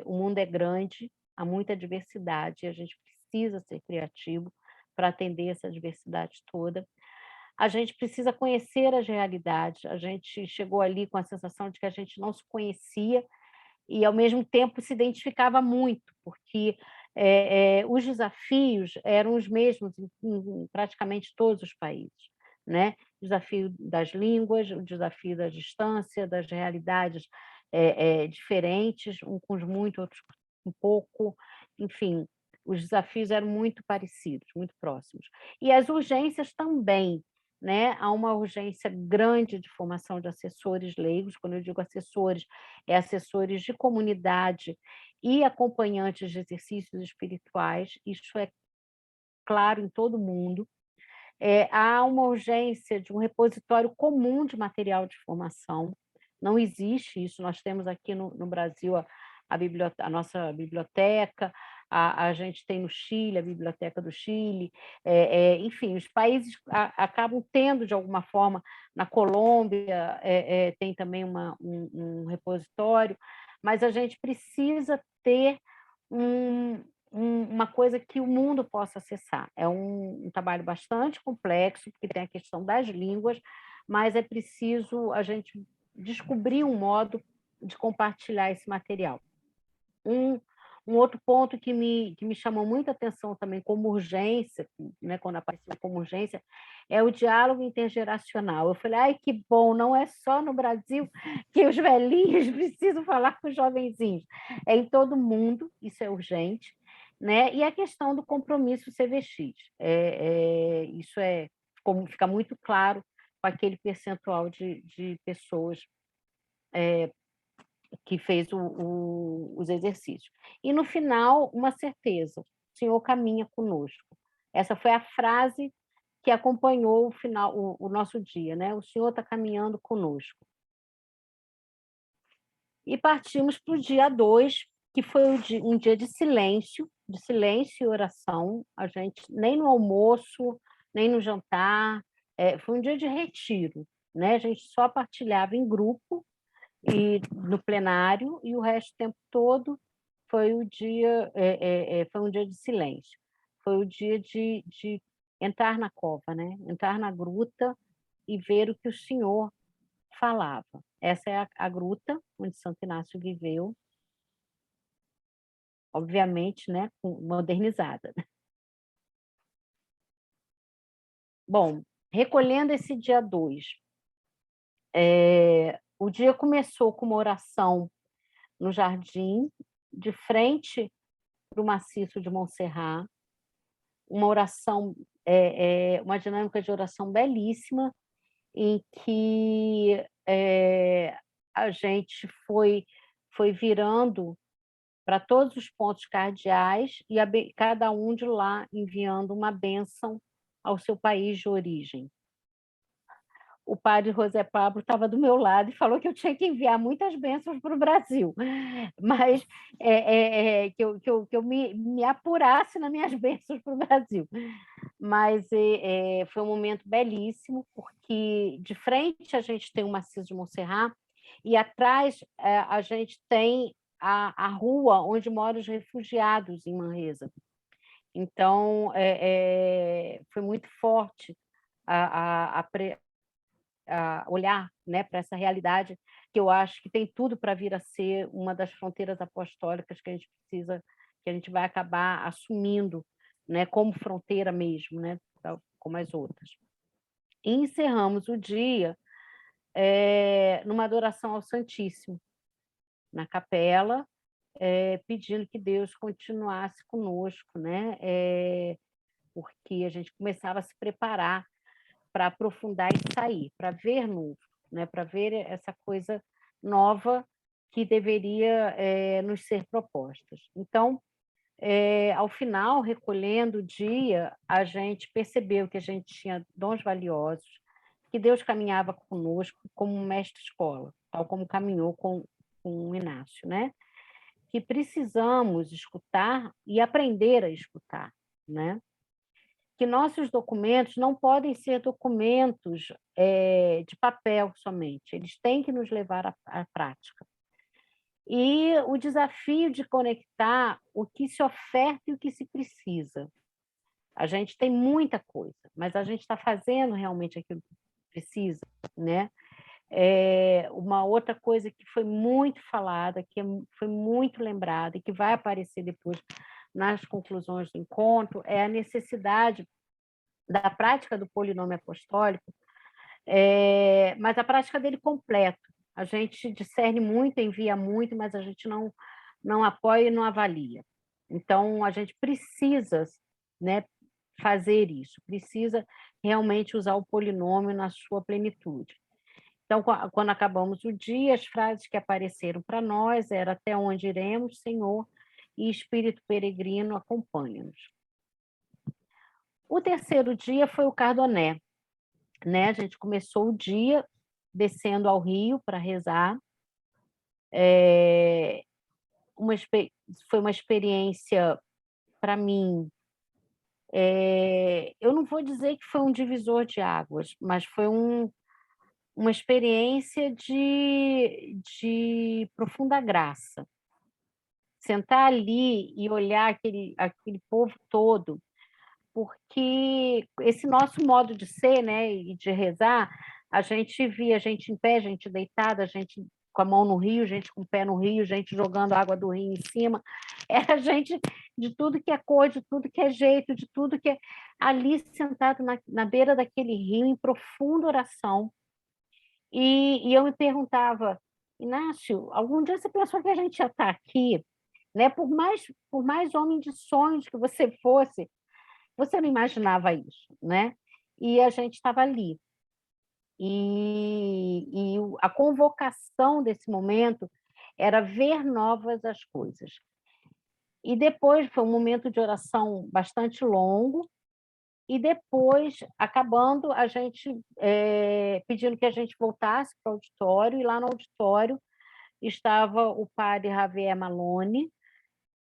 o mundo é grande, há muita diversidade, e a gente precisa ser criativo para atender essa diversidade toda. A gente precisa conhecer as realidades, a gente chegou ali com a sensação de que a gente não se conhecia e, ao mesmo tempo, se identificava muito, porque os desafios eram os mesmos em praticamente todos os países, né? O desafio das línguas, o desafio da distância, das realidades diferentes, uns com muito, outros um pouco, enfim, os desafios eram muito parecidos, muito próximos. E as urgências também, né? Há uma urgência grande de formação de assessores leigos. Quando eu digo assessores, assessores de comunidade e acompanhantes de exercícios espirituais. Isso é claro em todo mundo. Há uma urgência de um repositório comum de material de formação. Não existe isso. Nós temos aqui no Brasil a nossa biblioteca, a gente tem no Chile a Biblioteca do Chile, enfim, os países acabam tendo, de alguma forma, na Colômbia tem também um repositório, mas a gente precisa ter uma coisa que o mundo possa acessar. É um trabalho bastante complexo, porque tem a questão das línguas, mas é preciso a gente descobrir um modo de compartilhar esse material. Um outro ponto que me chamou muita atenção também como urgência, né, quando apareceu como urgência, é o diálogo intergeracional. Eu falei, ai, que bom, não é só no Brasil que os velhinhos precisam falar com os jovenzinhos. É em todo mundo, isso é urgente, né? E a questão do compromisso CVX. Isso como fica muito claro com aquele percentual de pessoas que fez os exercícios. E, no final, uma certeza: o Senhor caminha conosco. Essa foi a frase que acompanhou o nosso dia, né? O Senhor está caminhando conosco. E partimos para o dia 2, que foi um dia de silêncio e oração. A gente, nem no almoço, nem no jantar, foi um dia de retiro, né? A gente só partilhava em grupo, e no plenário, e o resto do tempo todo foi o dia foi um dia de silêncio, foi o dia de entrar na cova, né? Entrar na gruta e ver o que o Senhor falava. Essa é a gruta onde Santo Inácio viveu, obviamente, né, modernizada. Bom, recolhendo esse dia 2, o dia começou com uma oração no jardim, de frente para o maciço de Montserrat, uma oração, uma dinâmica de oração belíssima, em que a gente foi virando para todos os pontos cardeais e cada um de lá enviando uma bênção ao seu país de origem. O padre José Pablo estava do meu lado e falou que eu tinha que enviar muitas bênçãos para o Brasil, mas que eu me apurasse nas minhas bênçãos para o Brasil. Mas foi um momento belíssimo, porque de frente a gente tem o Maciço de Montserrat e atrás a gente tem a rua onde moram os refugiados em Manresa. Então, foi muito forte a olhar, né, para essa realidade, que eu acho que tem tudo para vir a ser uma das fronteiras apostólicas que a gente vai acabar assumindo, né, como fronteira mesmo, né, como as outras. E encerramos o dia numa adoração ao Santíssimo, na capela, pedindo que Deus continuasse conosco, né, porque a gente começava a se preparar para aprofundar e sair, para ver novo, né? Para ver essa coisa nova que deveria nos ser propostas. Então, ao final, recolhendo o dia, a gente percebeu que a gente tinha dons valiosos, que Deus caminhava conosco como um mestre-escola, tal como caminhou com o Inácio, né? Que precisamos escutar e aprender a escutar, né? Que nossos documentos não podem ser documentos de papel somente, eles têm que nos levar à prática. e o desafio de conectar o que se oferta e o que se precisa. A gente tem muita coisa, mas a gente está fazendo realmente aquilo que precisa, né? Uma outra coisa que foi muito falada, foi muito lembrada e que vai aparecer depois nas conclusões do encontro, é a necessidade da prática do polinômio apostólico, mas a prática dele completo. A gente discerne muito, envia muito, mas a gente não apoia e não avalia. Então, a gente precisa, né, fazer isso, precisa realmente usar o polinômio na sua plenitude. Então, quando acabamos o dia, as frases que apareceram para nós eram: até onde iremos, Senhor, e Espírito peregrino, acompanha-nos. O terceiro dia foi o Cardoné, né? A gente começou o dia descendo ao rio para rezar. Foi uma experiência, para mim, eu não vou dizer que foi um divisor de águas, mas foi uma experiência de profunda graça. Sentar ali e olhar aquele povo todo, porque esse nosso modo de ser, né, e de rezar, a gente via gente em pé, gente deitada, gente com a mão no rio, gente com o pé no rio, gente jogando água do rio em cima, era gente de tudo que é cor, de tudo que é jeito, de tudo que é... Ali sentado na beira daquele rio, em profunda oração, e eu me perguntava: Inácio, algum dia você pensou que a gente ia estar aqui? Né? Por mais homem de sonhos que você fosse, você não imaginava isso, né? E a gente estava ali. E a convocação desse momento era ver novas as coisas. E depois foi um momento de oração bastante longo, e depois, acabando, a gente pedindo que a gente voltasse para o auditório, e lá no auditório estava o padre Javier Malone,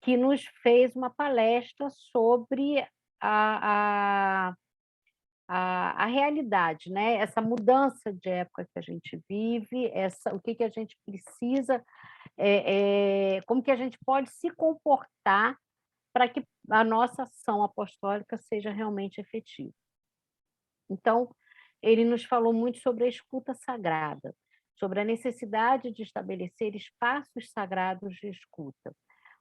que nos fez uma palestra sobre a realidade, né? Essa mudança de época que a gente vive, o que a gente precisa, como que a gente pode se comportar para que a nossa ação apostólica seja realmente efetiva. Então, ele nos falou muito sobre a escuta sagrada, sobre a necessidade de estabelecer espaços sagrados de escuta.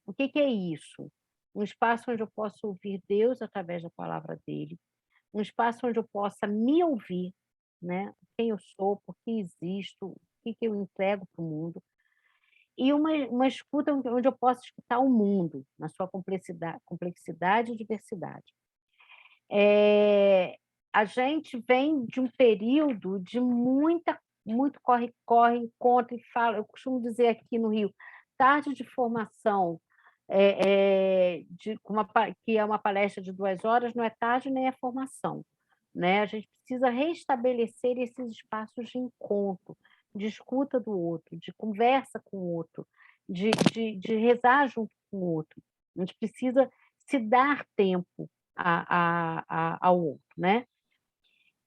O que é isso? Um espaço onde eu posso ouvir Deus através da palavra dele, um espaço onde eu possa me ouvir, né? Quem eu sou, por que existo, o que eu entrego para o mundo, e uma escuta onde eu possa escutar o mundo na sua complexidade e diversidade. A gente vem de um período de muito corre-corre, encontro e fala. Eu costumo dizer aqui no Rio, tarde de formação, que é uma palestra de 2 horas, não é tarde nem é formação, né? A gente precisa restabelecer esses espaços de encontro, de escuta do outro, de conversa com o outro, de rezar junto com o outro. A gente precisa se dar tempo ao outro, né?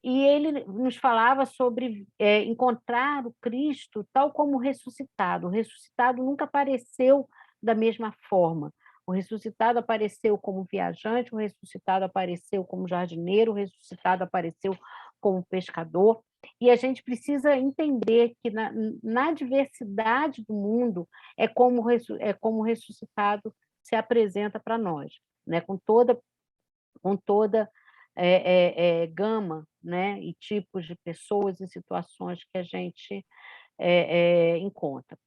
E ele nos falava sobre encontrar o Cristo tal como o ressuscitado. O ressuscitado nunca apareceu da mesma forma. O ressuscitado apareceu como viajante, o ressuscitado apareceu como jardineiro, o ressuscitado apareceu como pescador. E a gente precisa entender que na diversidade do mundo é como o ressuscitado se apresenta para nós, né? Com toda gama, né, e tipos de pessoas e situações que a gente encontra.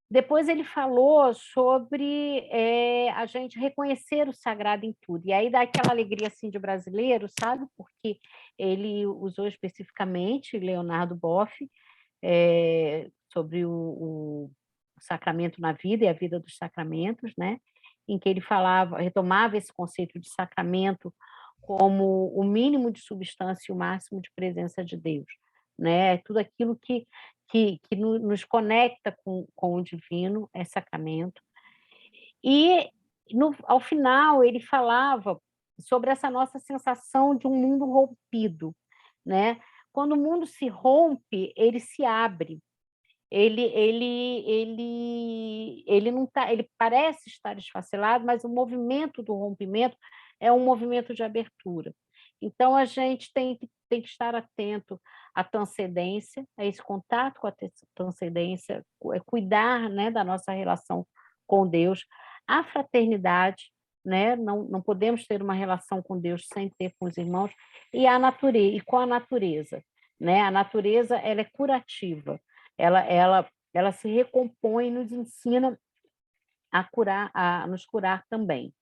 Depois ele falou sobre a gente reconhecer o sagrado em tudo, e aí dá aquela alegria assim de brasileiro, sabe? Porque ele usou especificamente Leonardo Boff sobre o sacramento na vida e a vida dos sacramentos, né? Em que ele retomava esse conceito de sacramento como o mínimo de substância e o máximo de presença de Deus, né? Tudo aquilo que nos conecta com o divino é sacramento. E ao final ele falava sobre essa nossa sensação de um mundo rompido, né? Quando o mundo se rompe, ele se abre. ele não tá, ele parece estar esfacelado, mas o movimento do rompimento é um movimento de abertura. Então, a gente tem que estar atento à transcendência, a esse contato com a transcendência, cuidar, né, da nossa relação com Deus, a fraternidade, né? Não podemos ter uma relação com Deus sem ter com os irmãos, e a natureza, e com a natureza, né? A natureza, ela é curativa, ela se recompõe e nos ensina a curar, a nos curar também.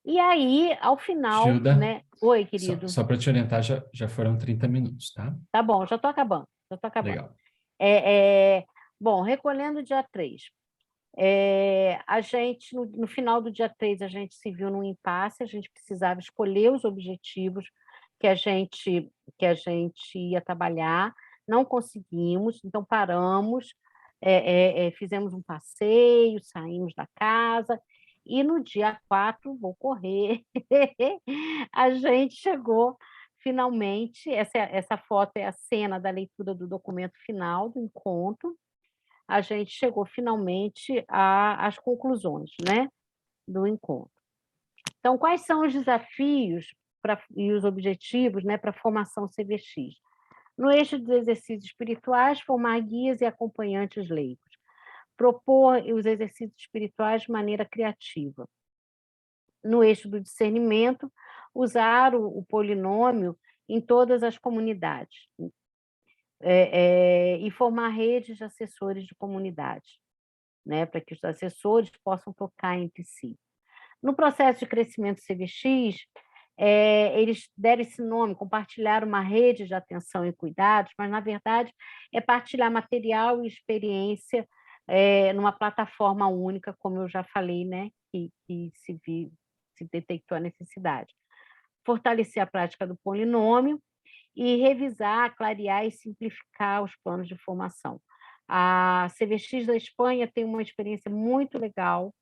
E aí, ao final, Gilda, né? Oi, querido. só para te orientar, já foram 30 minutos, tá? Tá bom, já estou acabando, já estou acabando. Legal. Bom, recolhendo o dia 3. A gente, no final do dia 3, a gente se viu num impasse, a gente precisava escolher os objetivos que a gente ia trabalhar, não conseguimos, então paramos, fizemos um passeio, saímos da casa, e no dia 4, vou correr, a gente chegou finalmente, essa foto é a cena da leitura do documento final do encontro, a gente chegou finalmente às conclusões, né, do encontro. Então, quais são os desafios e os objetivos, né, para a formação CVX? No eixo dos exercícios espirituais, formar guias e acompanhantes leigos. Propor os exercícios espirituais de maneira criativa. No eixo do discernimento, usar o polinômio em todas as comunidades. E formar redes de assessores de comunidade, né, para que os assessores possam tocar entre si. No processo de crescimento CVX, eles deram esse nome, compartilhar uma rede de atenção e cuidados, mas, na verdade, é partilhar material e experiência numa plataforma única, como eu já falei, né, que se detectou a necessidade. Fortalecer a prática do polinômio e revisar, clarear e simplificar os planos de formação. A CVX da Espanha tem uma experiência muito legal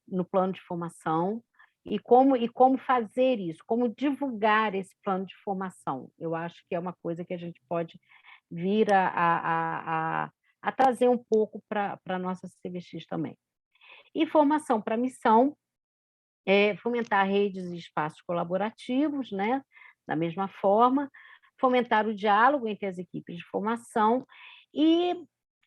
no plano de formação e como fazer isso, como divulgar esse plano de formação. Eu acho que é uma coisa que a gente pode vir a trazer um pouco para a nossa CVX também. E formação para missão, fomentar redes e espaços colaborativos, né? Da mesma forma, fomentar o diálogo entre as equipes de formação e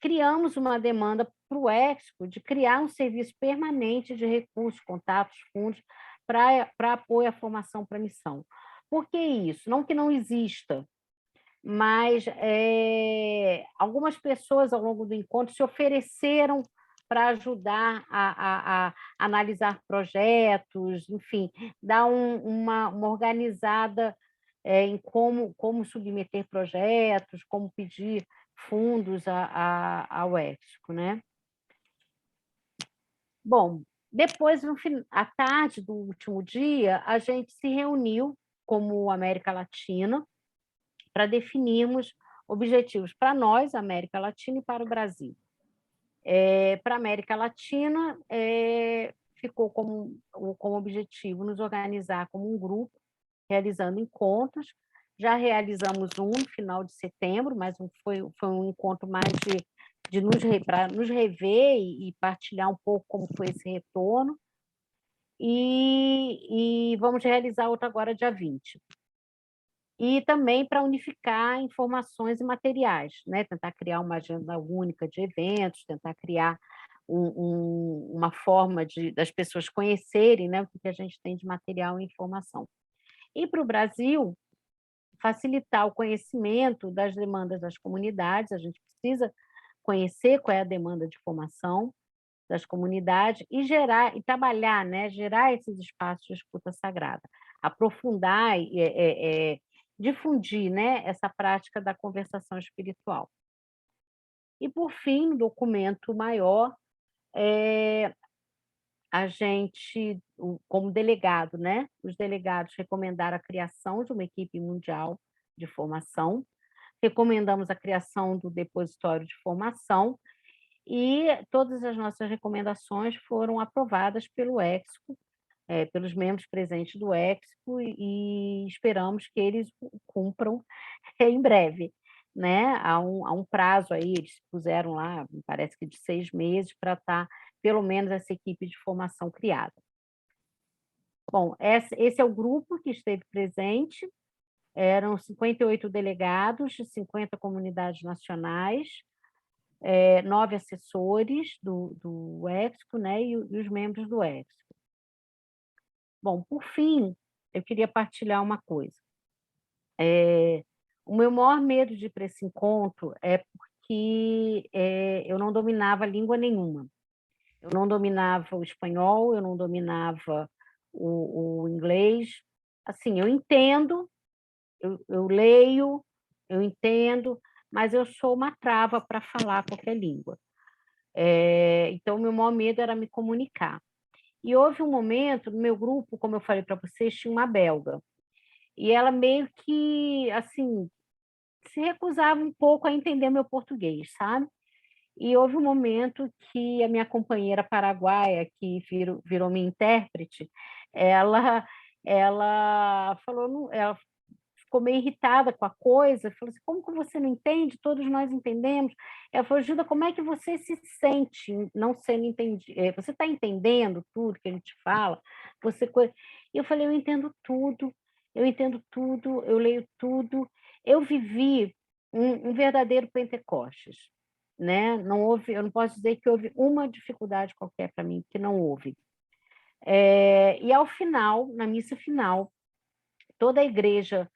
criamos uma demanda para o Expo de criar um serviço permanente de recursos, contatos, fundos para apoio à formação para missão. Por que isso? Não que não exista, mas algumas pessoas ao longo do encontro se ofereceram para ajudar a analisar projetos, enfim, dar uma organizada em como submeter projetos, como pedir fundos ao Expo, né? Bom, depois, à tarde do último dia, a gente se reuniu como América Latina para definirmos objetivos para nós, América Latina, e para o Brasil. Para a América Latina, ficou como objetivo nos organizar como um grupo, realizando encontros. Já realizamos um no final de setembro, mas foi um encontro mais para nos rever e partilhar um pouco como foi esse retorno. E vamos realizar outro agora, dia 20. E também para unificar informações e materiais, né? Tentar criar uma agenda única de eventos, tentar criar uma forma das pessoas conhecerem, né, o que a gente tem de material e informação. E para o Brasil, facilitar o conhecimento das demandas das comunidades, a gente precisa conhecer qual é a demanda de formação das comunidades e trabalhar, né, gerar esses espaços de escuta sagrada, aprofundar e difundir, né, essa prática da conversação espiritual. E, por fim, no documento maior, a gente, como delegado, né, os delegados recomendaram a criação de uma equipe mundial de formação, recomendamos a criação do depositório de formação e todas as nossas recomendações foram aprovadas pelo Expo, pelos membros presentes do Expo, e esperamos que eles cumpram em breve. né? Há um prazo aí, eles puseram lá, parece que de 6 meses, para estar, pelo menos, essa equipe de formação criada. Bom, esse é o grupo que esteve presente, eram 58 delegados de 50 comunidades nacionais, 9 assessores do EXCO, né, e os membros do EXCO. Bom, por fim, eu queria partilhar uma coisa. O meu maior medo de ir para esse encontro é porque eu não dominava língua nenhuma. Eu não dominava o espanhol, eu não dominava o inglês. Assim, eu entendo, eu leio, eu entendo, mas eu sou uma trava para falar qualquer língua. Então, o meu maior medo era me comunicar. E houve um momento, no meu grupo, como eu falei para vocês, tinha uma belga. E ela meio que, assim, se recusava um pouco a entender meu português, sabe? E houve um momento que a minha companheira paraguaia, que virou minha intérprete, ela falou, ela ficou meio irritada com a coisa, falou assim, como que você não entende? Todos nós entendemos. Ela falou, Gilda, como é que você se sente não sendo entendido? Você está entendendo tudo que a gente fala? E eu falei, eu entendo tudo, eu leio tudo. Eu vivi um verdadeiro Pentecostes, né? Eu não posso dizer que houve uma dificuldade qualquer para mim, que não houve. E ao final, na missa final, toda a igreja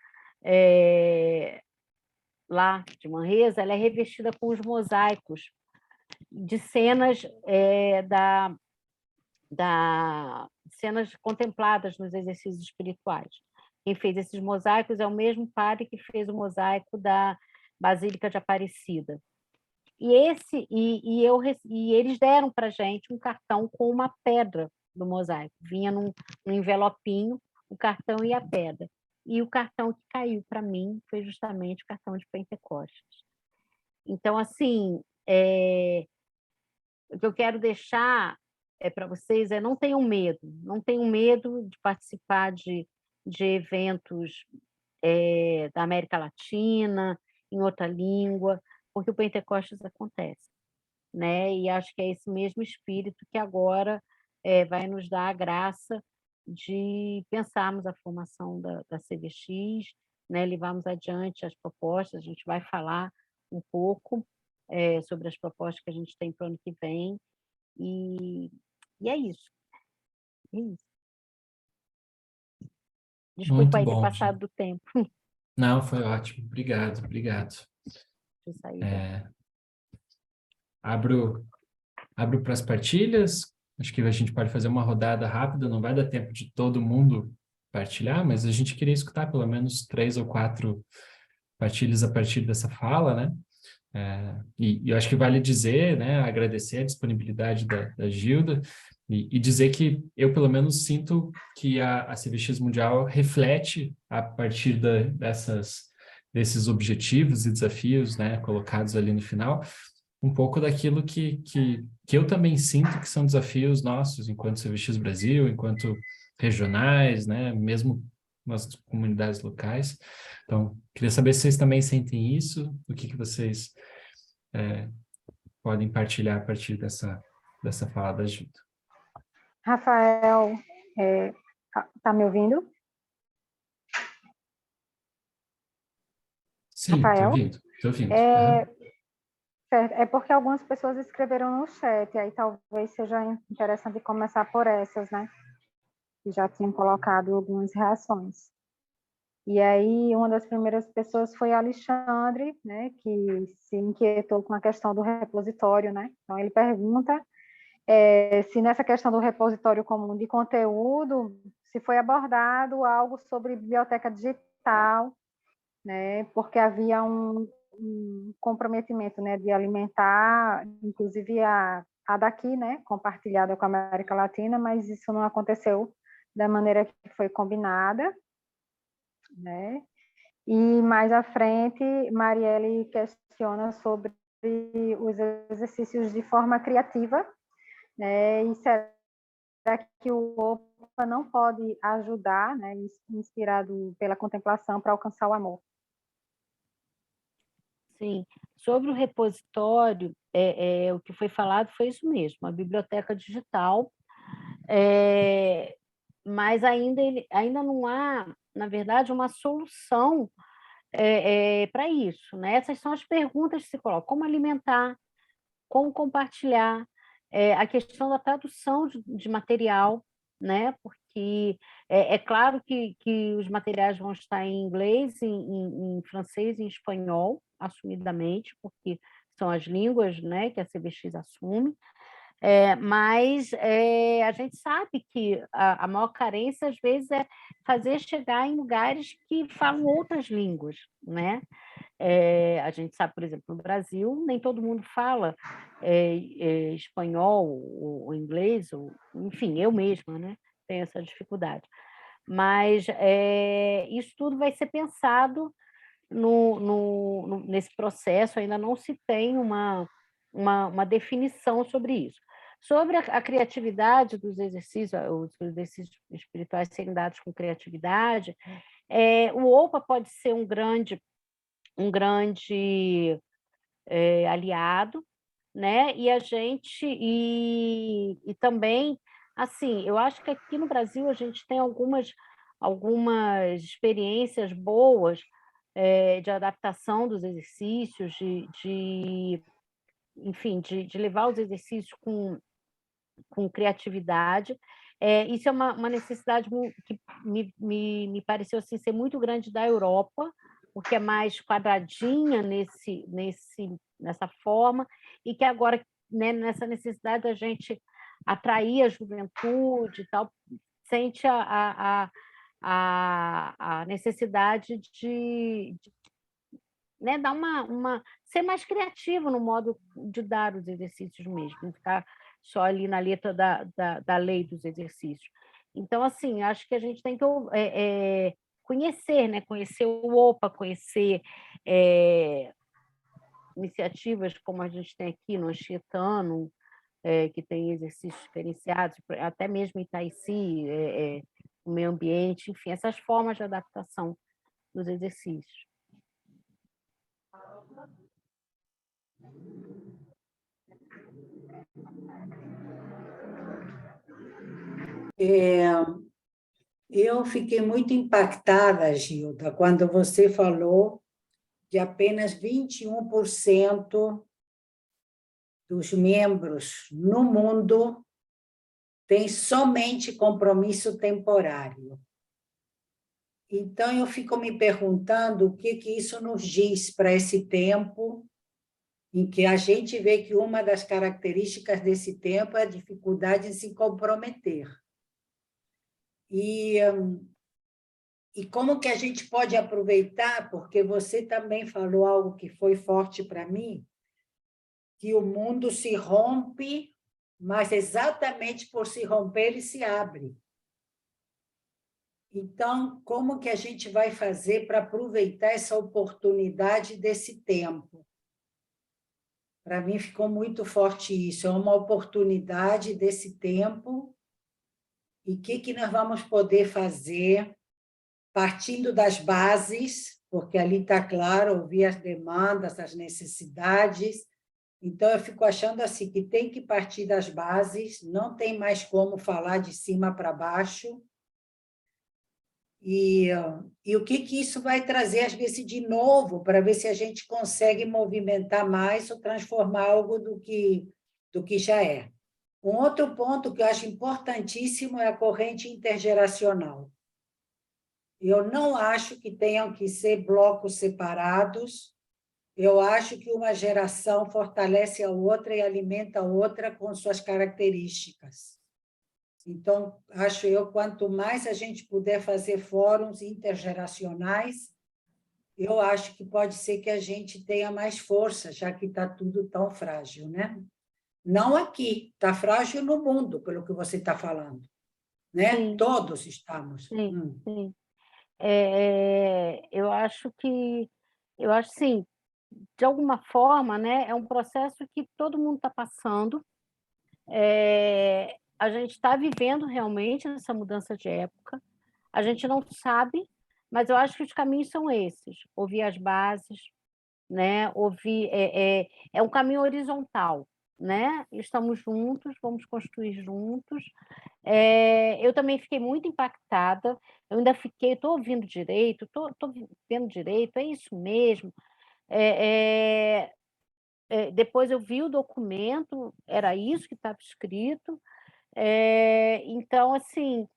lá de Manresa, ela é revestida com os mosaicos de cenas cenas contempladas nos exercícios espirituais. Quem fez esses mosaicos é o mesmo padre que fez o mosaico da Basílica de Aparecida. E eles deram para a gente um cartão com uma pedra do mosaico. Vinha num envelopinho o cartão e a pedra. E o cartão que caiu para mim foi justamente o cartão de Pentecostes. Então, assim, o que eu quero deixar para vocês não tenham medo de participar de eventos da América Latina, em outra língua, porque o Pentecostes acontece, né? E acho que é esse mesmo espírito que agora vai nos dar a graça de pensarmos a formação da CVX, né? Levarmos adiante as propostas, a gente vai falar um pouco sobre as propostas que a gente tem para o ano que vem, e é isso. É isso. Desculpa Muito aí ter bom, passado Gil. do tempo. Não, foi ótimo. Obrigado, obrigado. De saída. Abro para as partilhas. Acho que a gente pode fazer uma rodada rápida, não vai dar tempo de todo mundo partilhar, mas a gente queria escutar pelo menos 3 ou 4 partilhas a partir dessa fala, né? E eu acho que vale dizer, né, agradecer a disponibilidade da Gilda e dizer que eu, pelo menos, sinto que a CVX Mundial reflete, a partir desses objetivos e desafios, né, colocados ali no final, um pouco daquilo que eu também sinto que são desafios nossos, enquanto CVX Brasil, enquanto regionais, né, mesmo nas comunidades locais. Então, queria saber se vocês também sentem isso, o que vocês podem partilhar a partir dessa fala da Gilda. Rafael, tá me ouvindo? Sim, Rafael? Estou ouvindo. É porque algumas pessoas escreveram no chat, aí talvez seja interessante começar por essas, né? Que já tinham colocado algumas reações. E aí, uma das primeiras pessoas foi Alexandre, né? Que se inquietou com a questão do repositório, né? Então, ele pergunta se nessa questão do repositório comum de conteúdo, se foi abordado algo sobre biblioteca digital, né? Porque havia um comprometimento, né, de alimentar, inclusive a daqui, né, compartilhada com a América Latina, mas isso não aconteceu da maneira que foi combinada, né? E mais à frente, Marielle questiona sobre os exercícios de forma criativa, né? E será que o OPA não pode ajudar, né, inspirado pela contemplação, para alcançar o amor? Sim, sobre o repositório, o que foi falado foi isso mesmo, a biblioteca digital, mas ainda não há, na verdade, uma solução para isso, né? Essas são as perguntas que se colocam: como alimentar, como compartilhar, a questão da tradução de material, né? Porque é claro que os materiais vão estar em inglês, em francês e em espanhol, assumidamente, porque são as línguas, né, que a CBX assume, mas a gente sabe que a maior carência, às vezes, é fazer chegar em lugares que falam outras línguas, né? A gente sabe, por exemplo, no Brasil, nem todo mundo fala espanhol ou inglês, enfim, eu mesma, né, tenho essa dificuldade. Mas isso tudo vai ser pensado nesse processo, ainda não se tem uma definição sobre isso. Sobre a criatividade dos exercícios, os exercícios espirituais serem dados com criatividade, o OPA pode ser um grande aliado, né? E a gente e também, assim, eu acho que aqui no Brasil a gente tem algumas experiências boas de adaptação dos exercícios, enfim, de levar os exercícios com criatividade. Isso é uma necessidade que me pareceu assim, ser muito grande da Europa, porque é mais quadradinha nessa forma, e que agora, né, nessa necessidade da gente atrair a juventude e tal, sente a necessidade de né, dar ser mais criativo no modo de dar os exercícios mesmo, não ficar só ali na letra da lei dos exercícios. Então, assim, acho que a gente tem que conhecer, né? Conhecer o OPA, conhecer iniciativas como a gente tem aqui no Anchietano, que tem exercícios diferenciados, até mesmo Itaici, o meio ambiente, enfim, essas formas de adaptação dos exercícios. Eu fiquei muito impactada, Gilda, quando você falou que apenas 21% dos membros no mundo têm somente compromisso temporário. Então, eu fico me perguntando o que isso nos diz para esse tempo, em que a gente vê que uma das características desse tempo é a dificuldade em se comprometer. E como que a gente pode aproveitar, porque você também falou algo que foi forte para mim, que o mundo se rompe, mas exatamente por se romper, ele se abre. Então, como que a gente vai fazer para aproveitar essa oportunidade desse tempo? Para mim ficou muito forte isso, é uma oportunidade desse tempo, e o que nós vamos poder fazer partindo das bases, porque ali está claro, ouvir as demandas, as necessidades. Então, eu fico achando assim, que tem que partir das bases, não tem mais como falar de cima para baixo. E o que isso vai trazer, às vezes, de novo, para ver se a gente consegue movimentar mais ou transformar algo do que já é. Um outro ponto que eu acho importantíssimo é a corrente intergeracional. Eu não acho que tenham que ser blocos separados. Eu acho que uma geração fortalece a outra e alimenta a outra com suas características. Então, acho eu, quanto mais a gente puder fazer fóruns intergeracionais, eu acho que pode ser que a gente tenha mais força, já que está tudo tão frágil, né? Não aqui, está frágil no mundo, pelo que você está falando, né? Sim. Todos estamos. Sim, sim. Eu acho, sim, de alguma forma, né, é um processo que todo mundo está passando. A gente está vivendo realmente essa mudança de época. A gente não sabe, mas eu acho que os caminhos são esses: ouvir as bases, né? Ouvir é um caminho horizontal, né? Estamos juntos, vamos construir juntos. Eu também fiquei muito impactada, eu ainda fiquei, estou ouvindo direito, estou vendo direito, é isso mesmo. Depois eu vi o documento, era isso que estava escrito. Então, assim,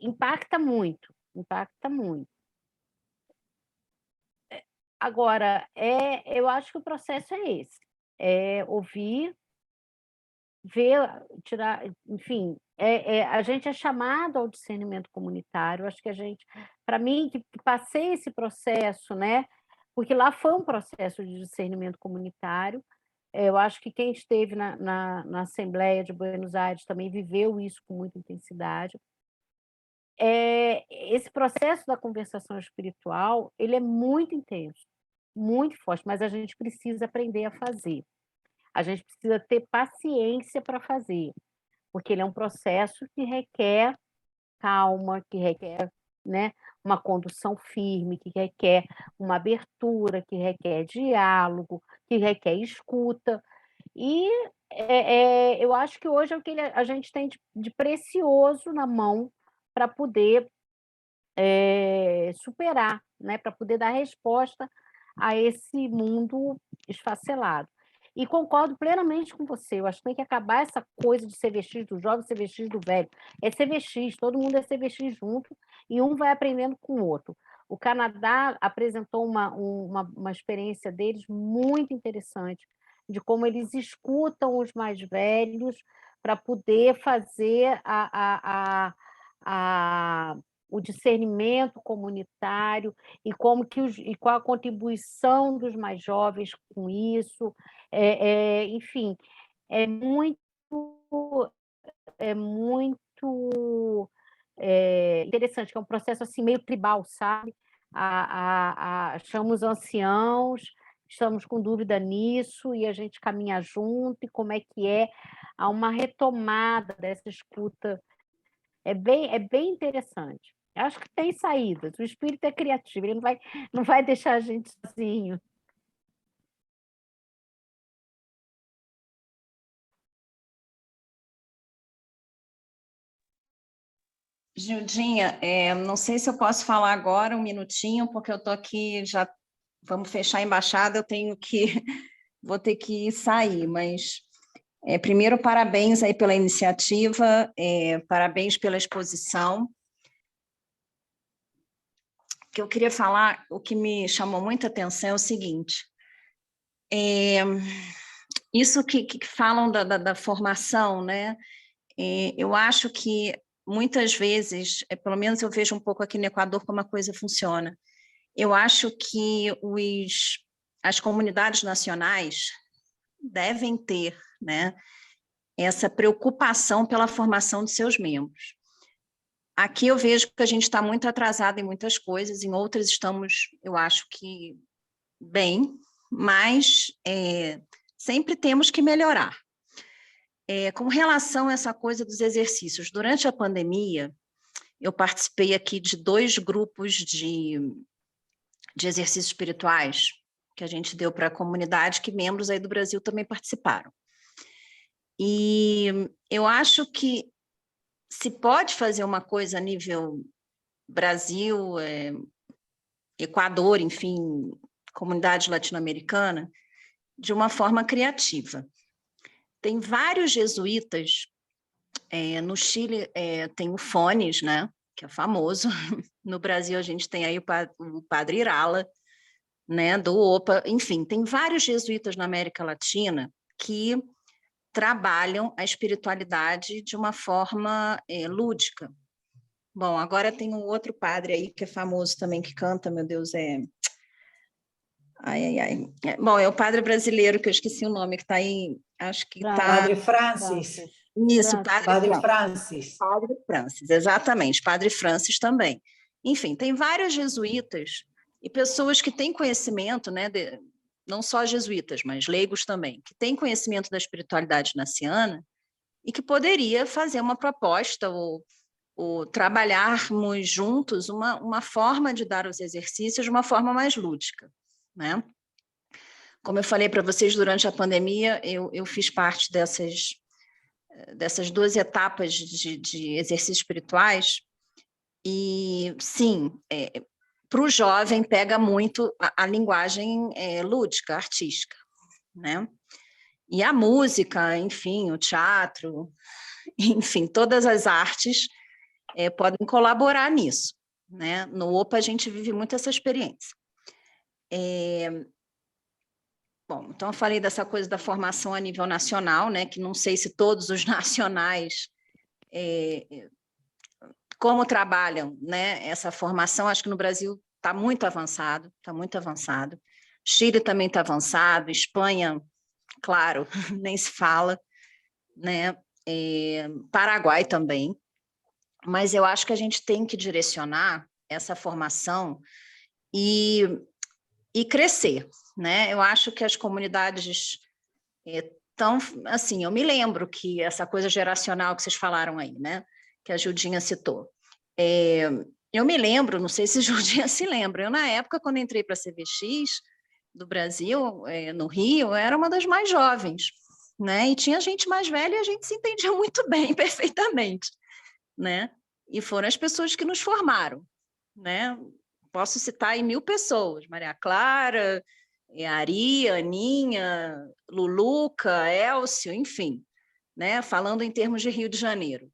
impacta muito, impacta muito. Agora, eu acho que o processo é esse, ouvir, ver, tirar, enfim, a gente é chamado ao discernimento comunitário, acho que a gente, para mim, que passei esse processo, né, porque lá foi um processo de discernimento comunitário, eu acho que quem esteve na Assembleia de Buenos Aires também viveu isso com muita intensidade. Esse processo da conversação espiritual, ele é muito intenso, muito forte, mas a gente precisa aprender a fazer. A gente precisa ter paciência para fazer, porque ele é um processo que requer calma, que requer, né, uma condução firme, que requer uma abertura, que requer diálogo, que requer escuta. E eu acho que hoje é o que a gente tem de precioso na mão para poder superar, né, para poder dar resposta a esse mundo esfacelado. E concordo plenamente com você, eu acho que tem que acabar essa coisa de CVX do jovem, CVX do velho. É CVX, todo mundo é CVX junto, e um vai aprendendo com o outro. O Canadá apresentou uma experiência deles muito interessante, de como eles escutam os mais velhos para poder fazer o discernimento comunitário e como que e qual a contribuição dos mais jovens com isso. Enfim, é muito interessante, que é um processo assim meio tribal, sabe? Chamamos anciãos, estamos com dúvida nisso e a gente caminha junto, e como é que há uma retomada dessa escuta. É bem interessante. Acho que tem saídas. O espírito é criativo, ele não vai deixar a gente sozinho. Gildinha, não sei se eu posso falar agora um minutinho, porque eu estou aqui, já vamos fechar a embaixada, vou ter que sair, mas primeiro, parabéns aí pela iniciativa, parabéns pela exposição. O que eu queria falar, o que me chamou muita atenção é o seguinte, isso que falam da formação, né? Eu acho que muitas vezes, pelo menos eu vejo um pouco aqui no Equador como a coisa funciona, eu acho que as comunidades nacionais devem ter, né, essa preocupação pela formação de seus membros. Aqui eu vejo que a gente está muito atrasado em muitas coisas, em outras estamos, eu acho que bem, mas sempre temos que melhorar. Com relação a essa coisa dos exercícios, durante a pandemia, eu participei aqui de 2 grupos de exercícios espirituais que a gente deu para a comunidade, que membros aí do Brasil também participaram. E eu acho que se pode fazer uma coisa a nível Brasil, Equador, enfim, comunidade latino-americana, de uma forma criativa. Tem vários jesuítas, no Chile tem o Fones, né, que é famoso, no Brasil a gente tem aí o Padre Irala, né, do OPA, enfim, tem vários jesuítas na América Latina que trabalham a espiritualidade de uma forma lúdica. Bom, agora tem um outro padre aí que é famoso também, que canta, meu Deus, Bom, é o padre brasileiro, que eu esqueci o nome, que está aí, acho que está... Padre Francis. Isso, Padre Francis. Padre Francis, exatamente, Padre Francis também. Enfim, tem vários jesuítas e pessoas que têm conhecimento, né, não só jesuítas, mas leigos também, que têm conhecimento da espiritualidade ignaciana e que poderia fazer uma proposta ou trabalharmos juntos uma forma de dar os exercícios de uma forma mais lúdica. né? Como eu falei para vocês, durante a pandemia, eu fiz parte dessas 2 etapas de exercícios espirituais, e, sim, para o jovem pega muito a linguagem lúdica, artística, né? E a música, enfim, o teatro, enfim, todas as artes podem colaborar nisso, né? No OPA a gente vive muito essa experiência. Bom, então eu falei dessa coisa da formação a nível nacional, né? Que não sei se todos os nacionais como trabalham, né? Essa formação, acho que no Brasil está muito avançado, está muito avançado. Chile também está avançado, Espanha, claro, nem se fala, né? Paraguai também. Mas eu acho que a gente tem que direcionar essa formação e crescer, né? Eu acho que as comunidades estão, assim, eu me lembro que essa coisa geracional que vocês falaram aí, né? Que a Judinha citou. Eu me lembro, não sei se Judinha se lembra, eu na época, quando entrei para a CVX do Brasil, no Rio, eu era uma das mais jovens, né? E tinha gente mais velha e a gente se entendia muito bem, perfeitamente, né? E foram as pessoas que nos formaram, né? Posso citar aí 1000 pessoas, Maria Clara, Ari, Aninha, Luluca, Elcio, enfim, né? Falando em termos de Rio de Janeiro.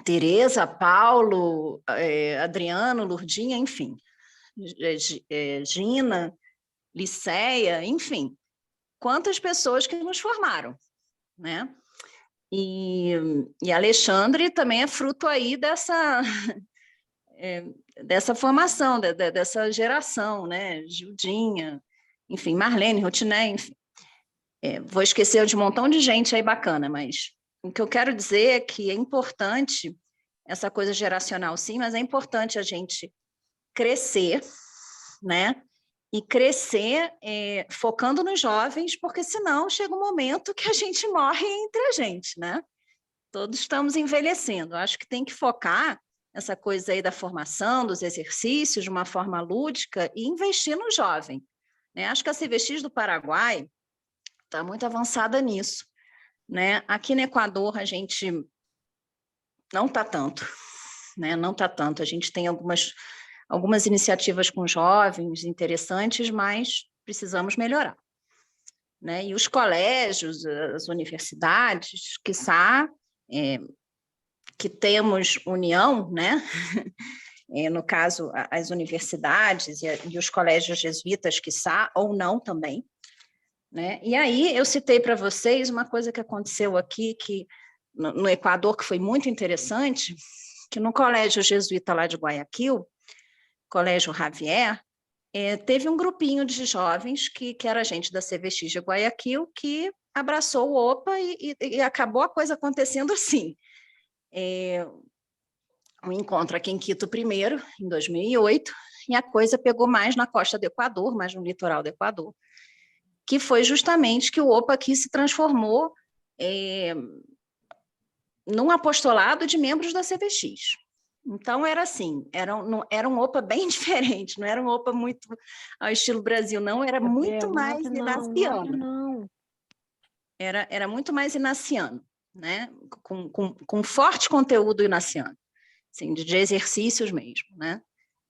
Tereza, Paulo, Adriano, Lurdinha, enfim, Gina, Liceia, enfim, quantas pessoas que nos formaram, né? E Alexandre também é fruto aí dessa formação, dessa geração, né? Gildinha, enfim, Marlene, Rotiné, enfim. Vou esquecer de um montão de gente aí bacana, mas o que eu quero dizer é que é importante essa coisa geracional, sim, mas é importante a gente crescer, né? E crescer focando nos jovens, porque senão chega um momento que a gente morre entre a gente, né? Todos estamos envelhecendo. Acho que tem que focar essa coisa aí da formação, dos exercícios, de uma forma lúdica e investir no jovem, né? Acho que a CVX do Paraguai está muito avançada nisso, né? Aqui no Equador a gente não está tanto, né? Não está tanto. A gente tem algumas iniciativas com jovens interessantes, mas precisamos melhorar, né? E os colégios, as universidades, quiçá, que temos união, né? No caso, as universidades e os colégios jesuítas, quiçá, ou não também, né? E aí eu citei para vocês uma coisa que aconteceu aqui no Equador, que foi muito interessante, que no colégio jesuíta lá de Guayaquil, Colégio Javier, teve um grupinho de jovens que era gente da CVX de Guayaquil que abraçou o OPA e acabou a coisa acontecendo assim. Um encontro aqui em Quito primeiro, em 2008, e a coisa pegou mais na costa do Equador, mais no litoral do Equador, que foi justamente que o OPA aqui se transformou num apostolado de membros da CVX. Então, era assim, era um OPA bem diferente, não era um OPA muito ao estilo Brasil, não, era muito mais inaciano. Era muito mais inaciano, né? Com forte conteúdo inaciano, assim, de exercícios mesmo, né?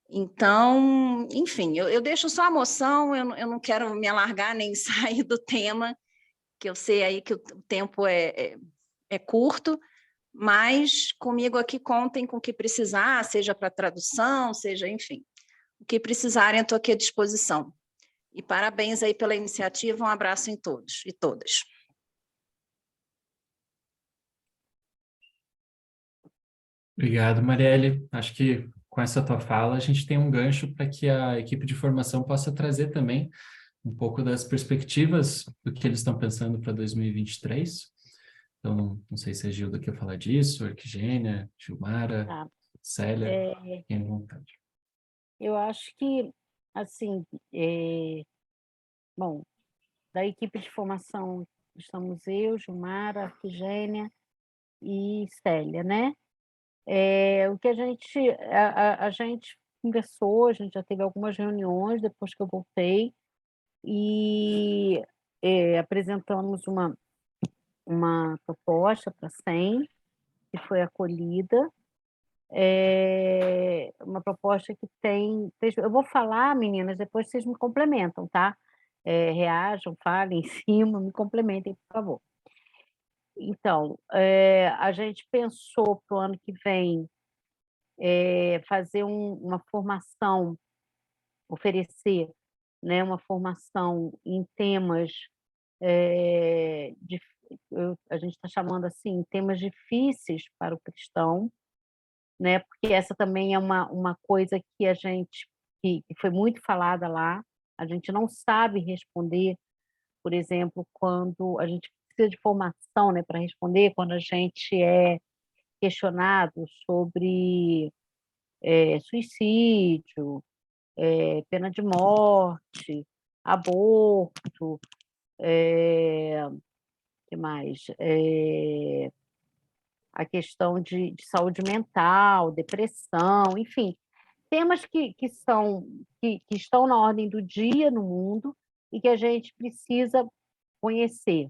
Então, enfim, eu deixo só a moção, eu não quero me alargar nem sair do tema, que eu sei aí que o tempo é curto, mas comigo aqui contem com o que precisar, seja para tradução, seja, enfim, o que precisarem, eu estou aqui à disposição. E parabéns aí pela iniciativa, um abraço em todos e todas. Obrigado, Marielle. Acho que com essa tua fala a gente tem um gancho para que a equipe de formação possa trazer também um pouco das perspectivas do que eles estão pensando para 2023. Então, não sei se a Gilda quer falar disso, Arquigênia, Gilmara, Célia, tenham vontade. Eu acho que, assim, bom, da equipe de formação estamos eu, Gilmara, Arquigênia e Célia, né? O que a gente conversou, a gente já teve algumas reuniões depois que eu voltei, e apresentamos uma proposta para a SEM, que foi acolhida, uma proposta que tem... Eu vou falar, meninas, depois vocês me complementam, tá? Reajam, falem em cima, me complementem, por favor. Então, a gente pensou para o ano que vem fazer uma formação, oferecer, né, uma formação em temas, a gente está chamando assim, temas difíceis para o cristão, né, porque essa também é uma coisa que que foi muito falada lá, a gente não sabe responder, por exemplo, quando a gente precisa de formação, né, para responder, quando a gente é questionado sobre suicídio, pena de morte, aborto, que mais? A questão de saúde mental, depressão, enfim, temas que estão na ordem do dia no mundo e que a gente precisa conhecer,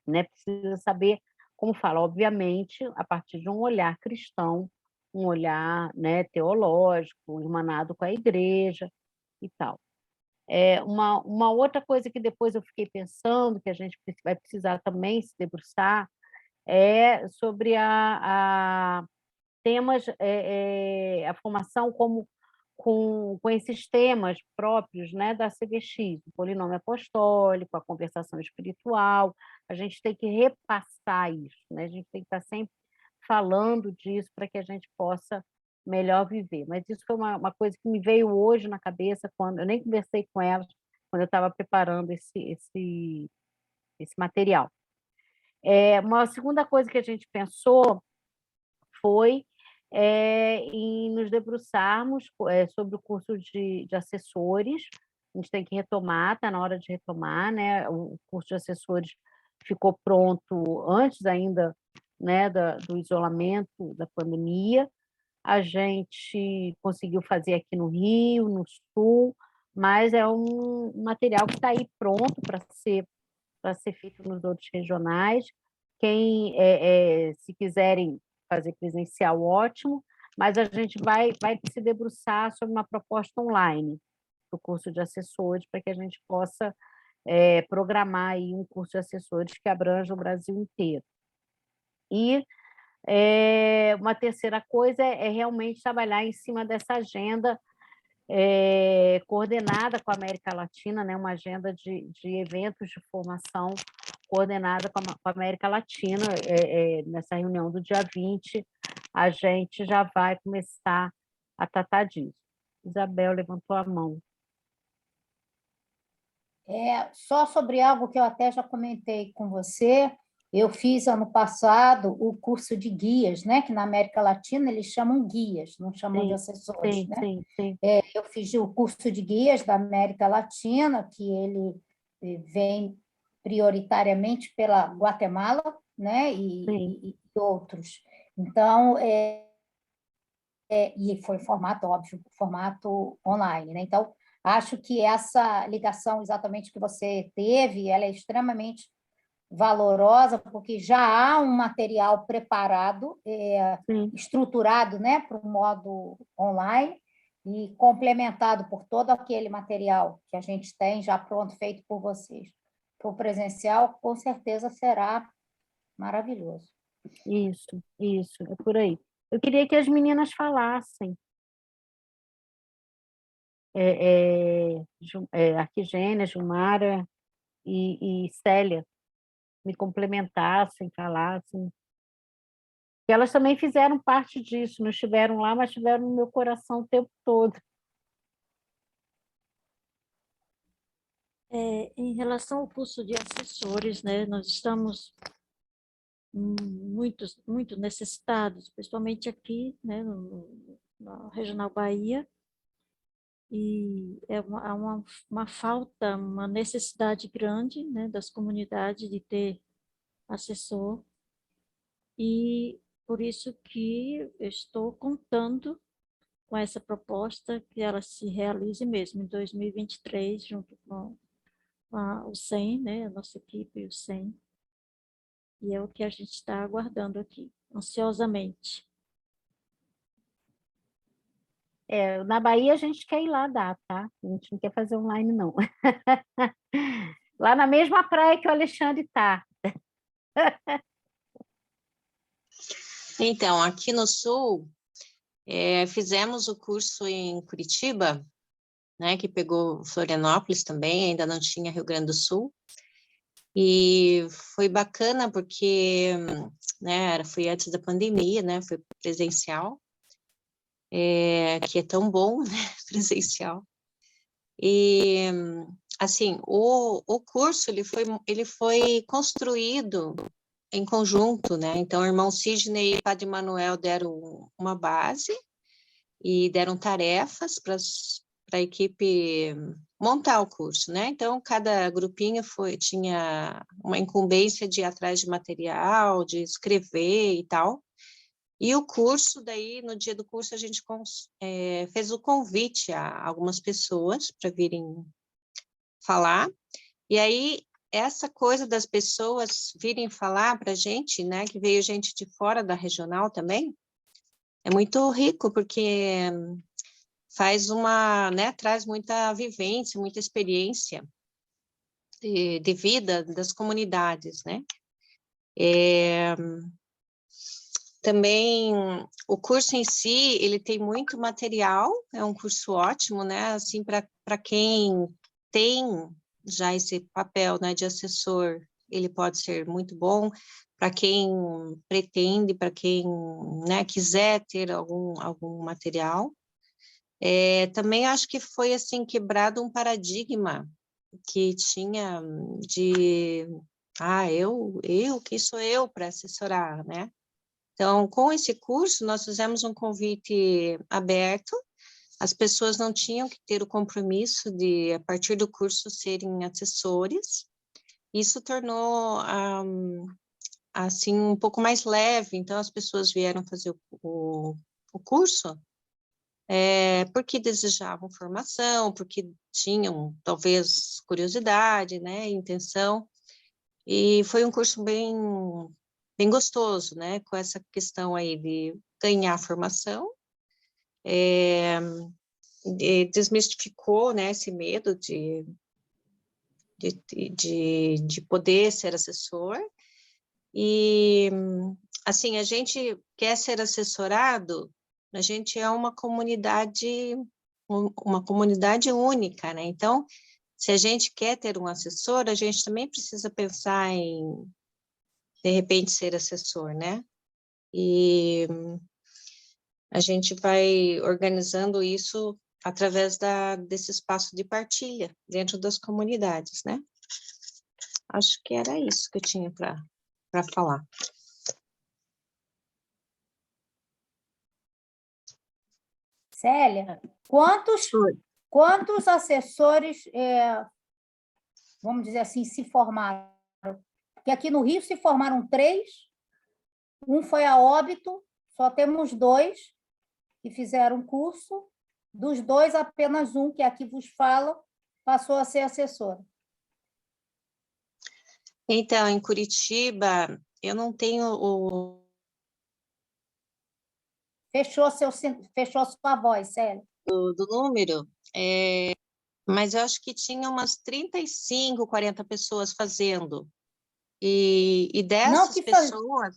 né? Precisa saber como fala, obviamente, a partir de um olhar cristão, um olhar, né, teológico, irmanado com a igreja e tal. Uma outra coisa que depois eu fiquei pensando, que a gente vai precisar também se debruçar, é sobre temas, a formação com esses temas próprios, né, da CBX, o polinômio apostólico, a conversação espiritual. A gente tem que repassar isso, né? A gente tem que estar sempre falando disso para que a gente possa melhor viver. Mas isso foi uma coisa que me veio hoje na cabeça, quando eu nem conversei com elas, quando eu estava preparando esse material. Uma segunda coisa que a gente pensou foi em nos debruçarmos sobre o curso de assessores. A gente tem que retomar, está na hora de retomar, né? O curso de assessores ficou pronto antes ainda, né, do isolamento da pandemia. A gente conseguiu fazer aqui no Rio, no Sul, mas é um material que está aí pronto para ser feito nos outros regionais. Quem, se quiserem fazer presencial, ótimo, mas a gente vai se debruçar sobre uma proposta online do curso de assessores, para que a gente possa programar aí um curso de assessores que abranja o Brasil inteiro. E uma terceira coisa é realmente trabalhar em cima dessa agenda coordenada com a América Latina, né? Uma agenda de eventos de formação coordenada com a América Latina. Nessa reunião do dia 20, a gente já vai começar a tratar disso. Isabel levantou a mão. Só sobre algo que eu até já comentei com você, eu fiz ano passado o curso de guias, né? Que na América Latina eles chamam guias, não chamam de assessores, sim, né? Sim. Eu fiz o curso de guias da América Latina, que ele vem prioritariamente pela Guatemala, né? E outros. Então, e foi formato, óbvio, formato online, né? Então, acho que essa ligação exatamente que você teve, ela é extremamente valorosa, porque já há um material preparado, estruturado, né, para o modo online, e complementado por todo aquele material que a gente tem já pronto, feito por vocês. Para o presencial, com certeza será maravilhoso. Isso, é por aí. Eu queria que as meninas falassem. Arquigênia, Gilmara e Célia me complementassem, falassem. E elas também fizeram parte disso, não estiveram lá, mas estiveram no meu coração o tempo todo. Em relação ao curso de assessores, né, nós estamos muito necessitados, principalmente aqui, né, na Regional Bahia, e há uma falta, uma necessidade grande, né, das comunidades de ter assessor, e por isso que eu estou contando com essa proposta, que ela se realize mesmo em 2023, junto com o SEM, né, a nossa equipe e o SEM. E é o que a gente está aguardando aqui, ansiosamente. Na Bahia a gente quer ir lá dar, tá? A gente não quer fazer online, não. Lá na mesma praia que o Alexandre está. Então, aqui no Sul, fizemos o curso em Curitiba, né, que pegou Florianópolis também, ainda não tinha Rio Grande do Sul, e foi bacana porque, né, foi antes da pandemia, né, foi presencial, que é tão bom, né, presencial. E, assim, o curso, ele foi construído em conjunto, né? Então, o irmão Sidney e o Padre Manuel deram uma base e deram tarefas para a equipe montar o curso, né? Então, cada grupinho tinha uma incumbência de ir atrás de material, de escrever e tal. E o curso, daí, no dia do curso, a gente fez o convite a algumas pessoas para virem falar. E aí, essa coisa das pessoas virem falar para a gente, né, que veio gente de fora da regional também, é muito rico, porque faz né, traz muita vivência, muita experiência de vida das comunidades, né? Também o curso em si, ele tem muito material, é um curso ótimo, né? Assim, para quem tem já esse papel, né, de assessor, ele pode ser muito bom. Para quem pretende, para quem, né, quiser ter algum material. Também acho que foi assim quebrado um paradigma que tinha de quem sou eu para assessorar, né? Então, com esse curso, nós fizemos um convite aberto, as pessoas não tinham que ter o compromisso de, a partir do curso, serem assessores. Isso tornou, assim, um pouco mais leve, então as pessoas vieram fazer o curso porque desejavam formação, porque tinham, talvez, curiosidade, né, intenção, e foi um curso bem gostoso, né, com essa questão aí de ganhar formação, desmistificou, né, esse medo de poder ser assessor, e, assim, a gente quer ser assessorado, a gente é uma comunidade única, né, então, se a gente quer ter um assessor, a gente também precisa pensar em, de repente, ser assessor, né, e a gente vai organizando isso através desse espaço de partilha dentro das comunidades, né? Acho que era isso que eu tinha para falar. Célia, quantos assessores, vamos dizer assim, se formaram? Porque aqui no Rio se formaram 3, um foi a óbito, só temos 2 que fizeram curso, dos 2, apenas um, que aqui vos fala, passou a ser assessora. Então, em Curitiba, eu não tenho Fechou a sua voz, Célia. do número, mas eu acho que tinha umas 35, 40 pessoas fazendo. E dessas pessoas...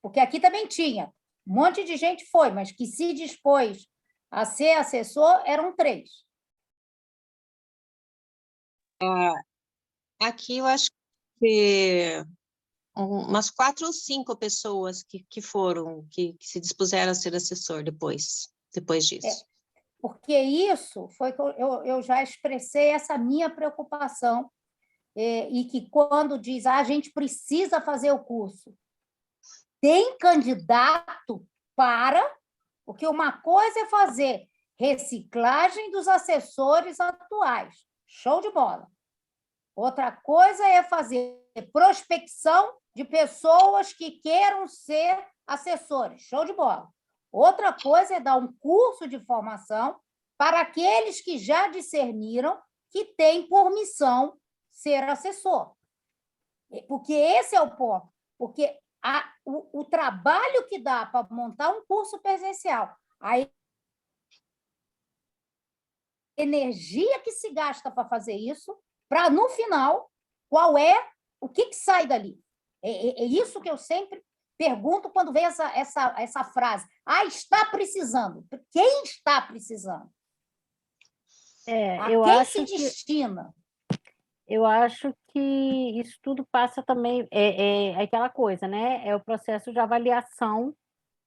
Porque aqui também tinha. Um monte de gente foi, mas que se dispôs a ser assessor eram 3. Aqui eu acho que umas 4 ou 5 pessoas que foram, que se dispuseram a ser assessor depois disso. Porque isso foi que eu já expressei essa minha preocupação, e que quando diz a gente precisa fazer o curso, tem candidato porque uma coisa é fazer reciclagem dos assessores atuais, show de bola. Outra coisa é fazer prospecção de pessoas que queiram ser assessores, show de bola. Outra coisa é dar um curso de formação para aqueles que já discerniram que têm por missão ser assessor. Porque esse é o ponto. Porque o trabalho que dá para montar um curso presencial, a energia que se gasta para fazer isso, para, no final, o que sai dali? É isso que eu sempre pergunto quando vem essa frase. Está precisando. Quem está precisando? Eu quem acho se destina? Eu acho que isso tudo passa também, é aquela coisa, né? É o processo de avaliação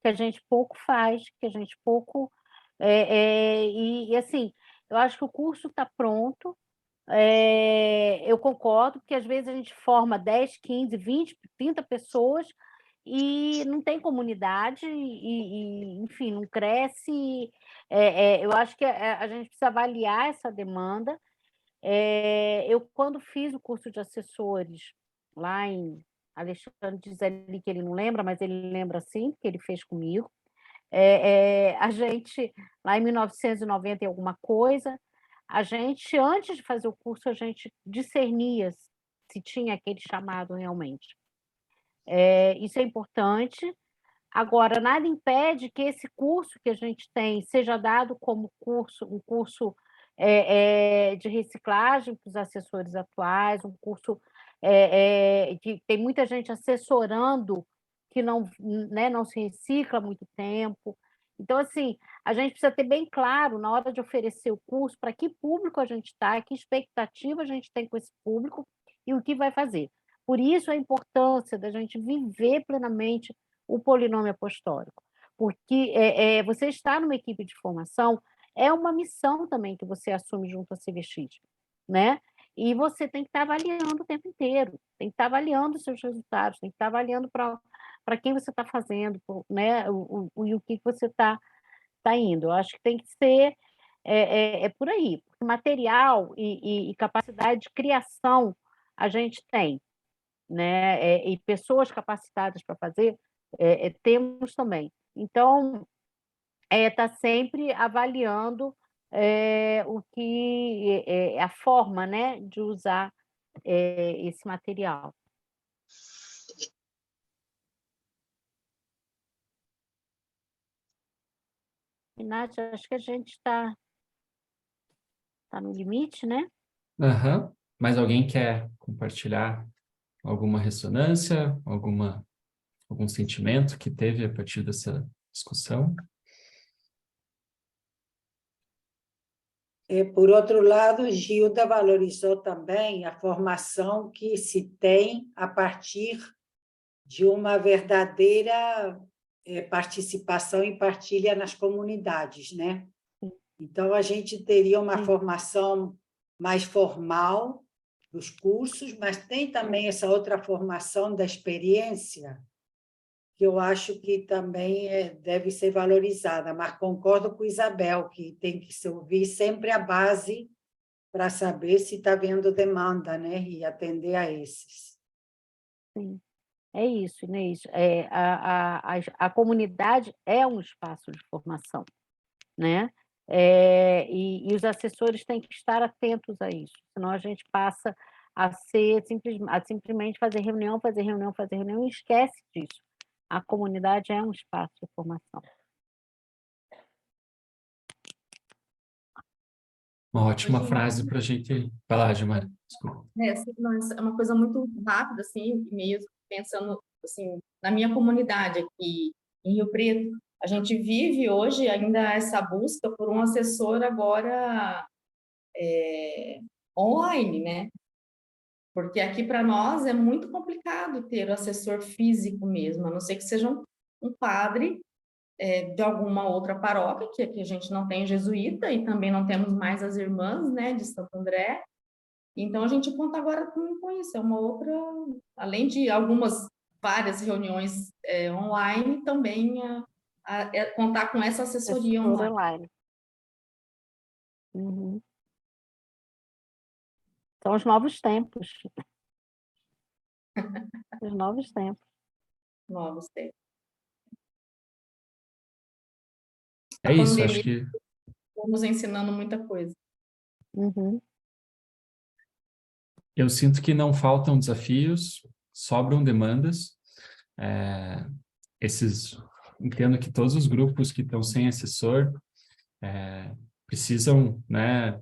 que a gente pouco faz, que a gente pouco... assim, eu acho que o curso está pronto, eu concordo, porque às vezes a gente forma 10, 15, 20, 30 pessoas e não tem comunidade, enfim, não cresce. Eu acho que a gente precisa avaliar essa demanda. Eu, quando fiz o curso de assessores lá em Alexandre, diz ali que ele não lembra, mas ele lembra sim, porque ele fez comigo. A gente, lá em 1990 e alguma coisa, a gente, antes de fazer o curso, a gente discernia se tinha aquele chamado realmente. Isso é importante. Agora, nada impede que esse curso que a gente tem seja dado como um curso de reciclagem para os assessores atuais, um curso que tem muita gente assessorando que não, né, não se recicla há muito tempo. Então, assim, a gente precisa ter bem claro, na hora de oferecer o curso, para que público a gente está, que expectativa a gente tem com esse público e o que vai fazer. Por isso, a importância da gente viver plenamente o polinômio apostólico, porque você estar numa equipe de formação é uma missão também que você assume junto à CVX, né? E você tem que estar avaliando o tempo inteiro, tem que estar avaliando os seus resultados, tem que estar avaliando para quem você está fazendo, né? E o que você está indo. Eu acho que tem que ser por aí, porque material e capacidade de criação a gente tem, né? E pessoas capacitadas para fazer, temos também. Então, está sempre avaliando o que a forma, né, de usar esse material. E, Nath, acho que a gente está no limite, né? Aham. Mais alguém quer compartilhar alguma ressonância, algum sentimento que teve a partir dessa discussão? Por outro lado, Gilda valorizou também a formação que se tem a partir de uma verdadeira participação e partilha nas comunidades, né? Então, a gente teria uma formação mais formal dos cursos, mas tem também essa outra formação da experiência, que eu acho que também deve ser valorizada, mas concordo com Isabel, que tem que se ouvir sempre a base para saber se está havendo demanda, né? E atender a esses. Sim, é isso, Inês. A comunidade é um espaço de formação, né? E os assessores têm que estar atentos a isso, senão a gente passa a simplesmente fazer reunião e esquece disso. A comunidade é um espaço de formação. Uma ótima frase para a gente falar, Gilmar. Desculpa. É uma coisa muito rápida, assim, mesmo pensando assim, na minha comunidade aqui em Rio Preto. A gente vive hoje ainda essa busca por um assessor agora online, né? Porque aqui para nós é muito complicado ter o assessor físico mesmo, a não ser que seja um padre de alguma outra paróquia, que aqui a gente não tem jesuíta e também não temos mais as irmãs, né, de Santo André. Então, a gente conta agora com isso, é uma outra, além de várias reuniões online, também contar com essa assessoria online. Uhum. São os novos tempos. Os novos tempos. Novos tempos. É isso, acho que... Nos ensinando muita coisa. Uhum. Eu sinto que não faltam desafios, sobram demandas. Entendo que todos os grupos que estão sem assessor precisam, né,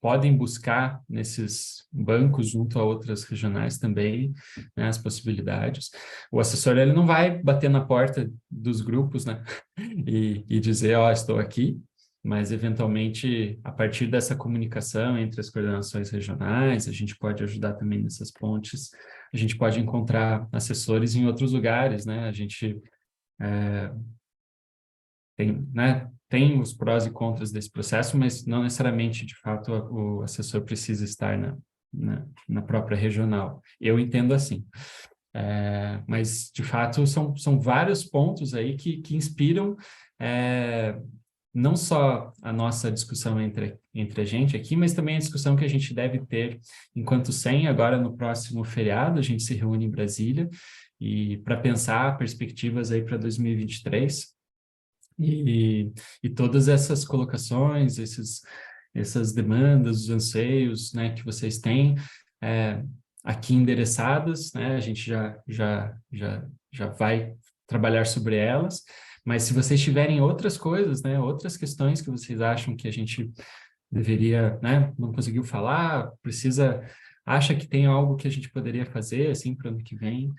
podem buscar nesses bancos junto a outras regionais também, né, as possibilidades. O assessor, ele não vai bater na porta dos grupos, né, e dizer, ó, estou aqui, mas eventualmente, a partir dessa comunicação entre as coordenações regionais, a gente pode ajudar também nessas pontes, a gente pode encontrar assessores em outros lugares, né, a gente tem os prós e contras desse processo, mas não necessariamente, de fato, o assessor precisa estar na própria regional. Eu entendo assim. Mas, de fato, são vários pontos aí que inspiram não só a nossa discussão entre a gente aqui, mas também a discussão que a gente deve ter enquanto SEM. Agora, no próximo feriado, a gente se reúne em Brasília e para pensar perspectivas aí para 2023. E todas essas colocações, essas demandas, os anseios, né, que vocês têm aqui endereçadas, né, a gente já vai trabalhar sobre elas, mas se vocês tiverem outras coisas, né, outras questões que vocês acham que a gente deveria, né, não conseguiu falar, acha que tem algo que a gente poderia fazer, assim, para o ano que vem,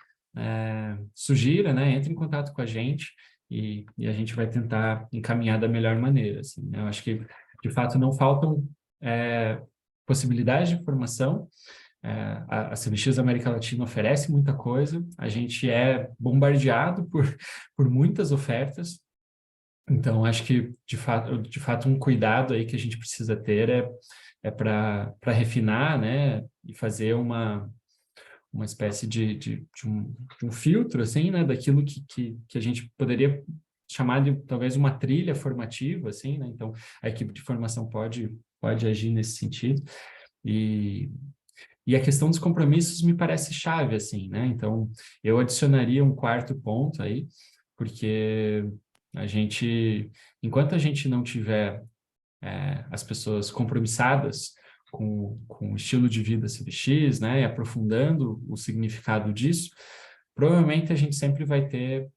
sugira, né, entre em contato com a gente, e a gente vai tentar encaminhar da melhor maneira, assim, né? Eu acho que, de fato, não faltam possibilidades de formação. A CBX América Latina oferece muita coisa, a gente é bombardeado por muitas ofertas, então acho que, de fato, um cuidado aí que a gente precisa ter para refinar, né, e fazer uma espécie de um filtro, assim, né, daquilo que a gente poderia chamar de, talvez, uma trilha formativa, assim, né, então a equipe de formação pode agir nesse sentido, e a questão dos compromissos me parece chave, assim, né, então eu adicionaria um quarto ponto aí, porque enquanto a gente não tiver as pessoas compromissadas com o estilo de vida CBX, né, e aprofundando o significado disso, provavelmente a gente sempre vai ter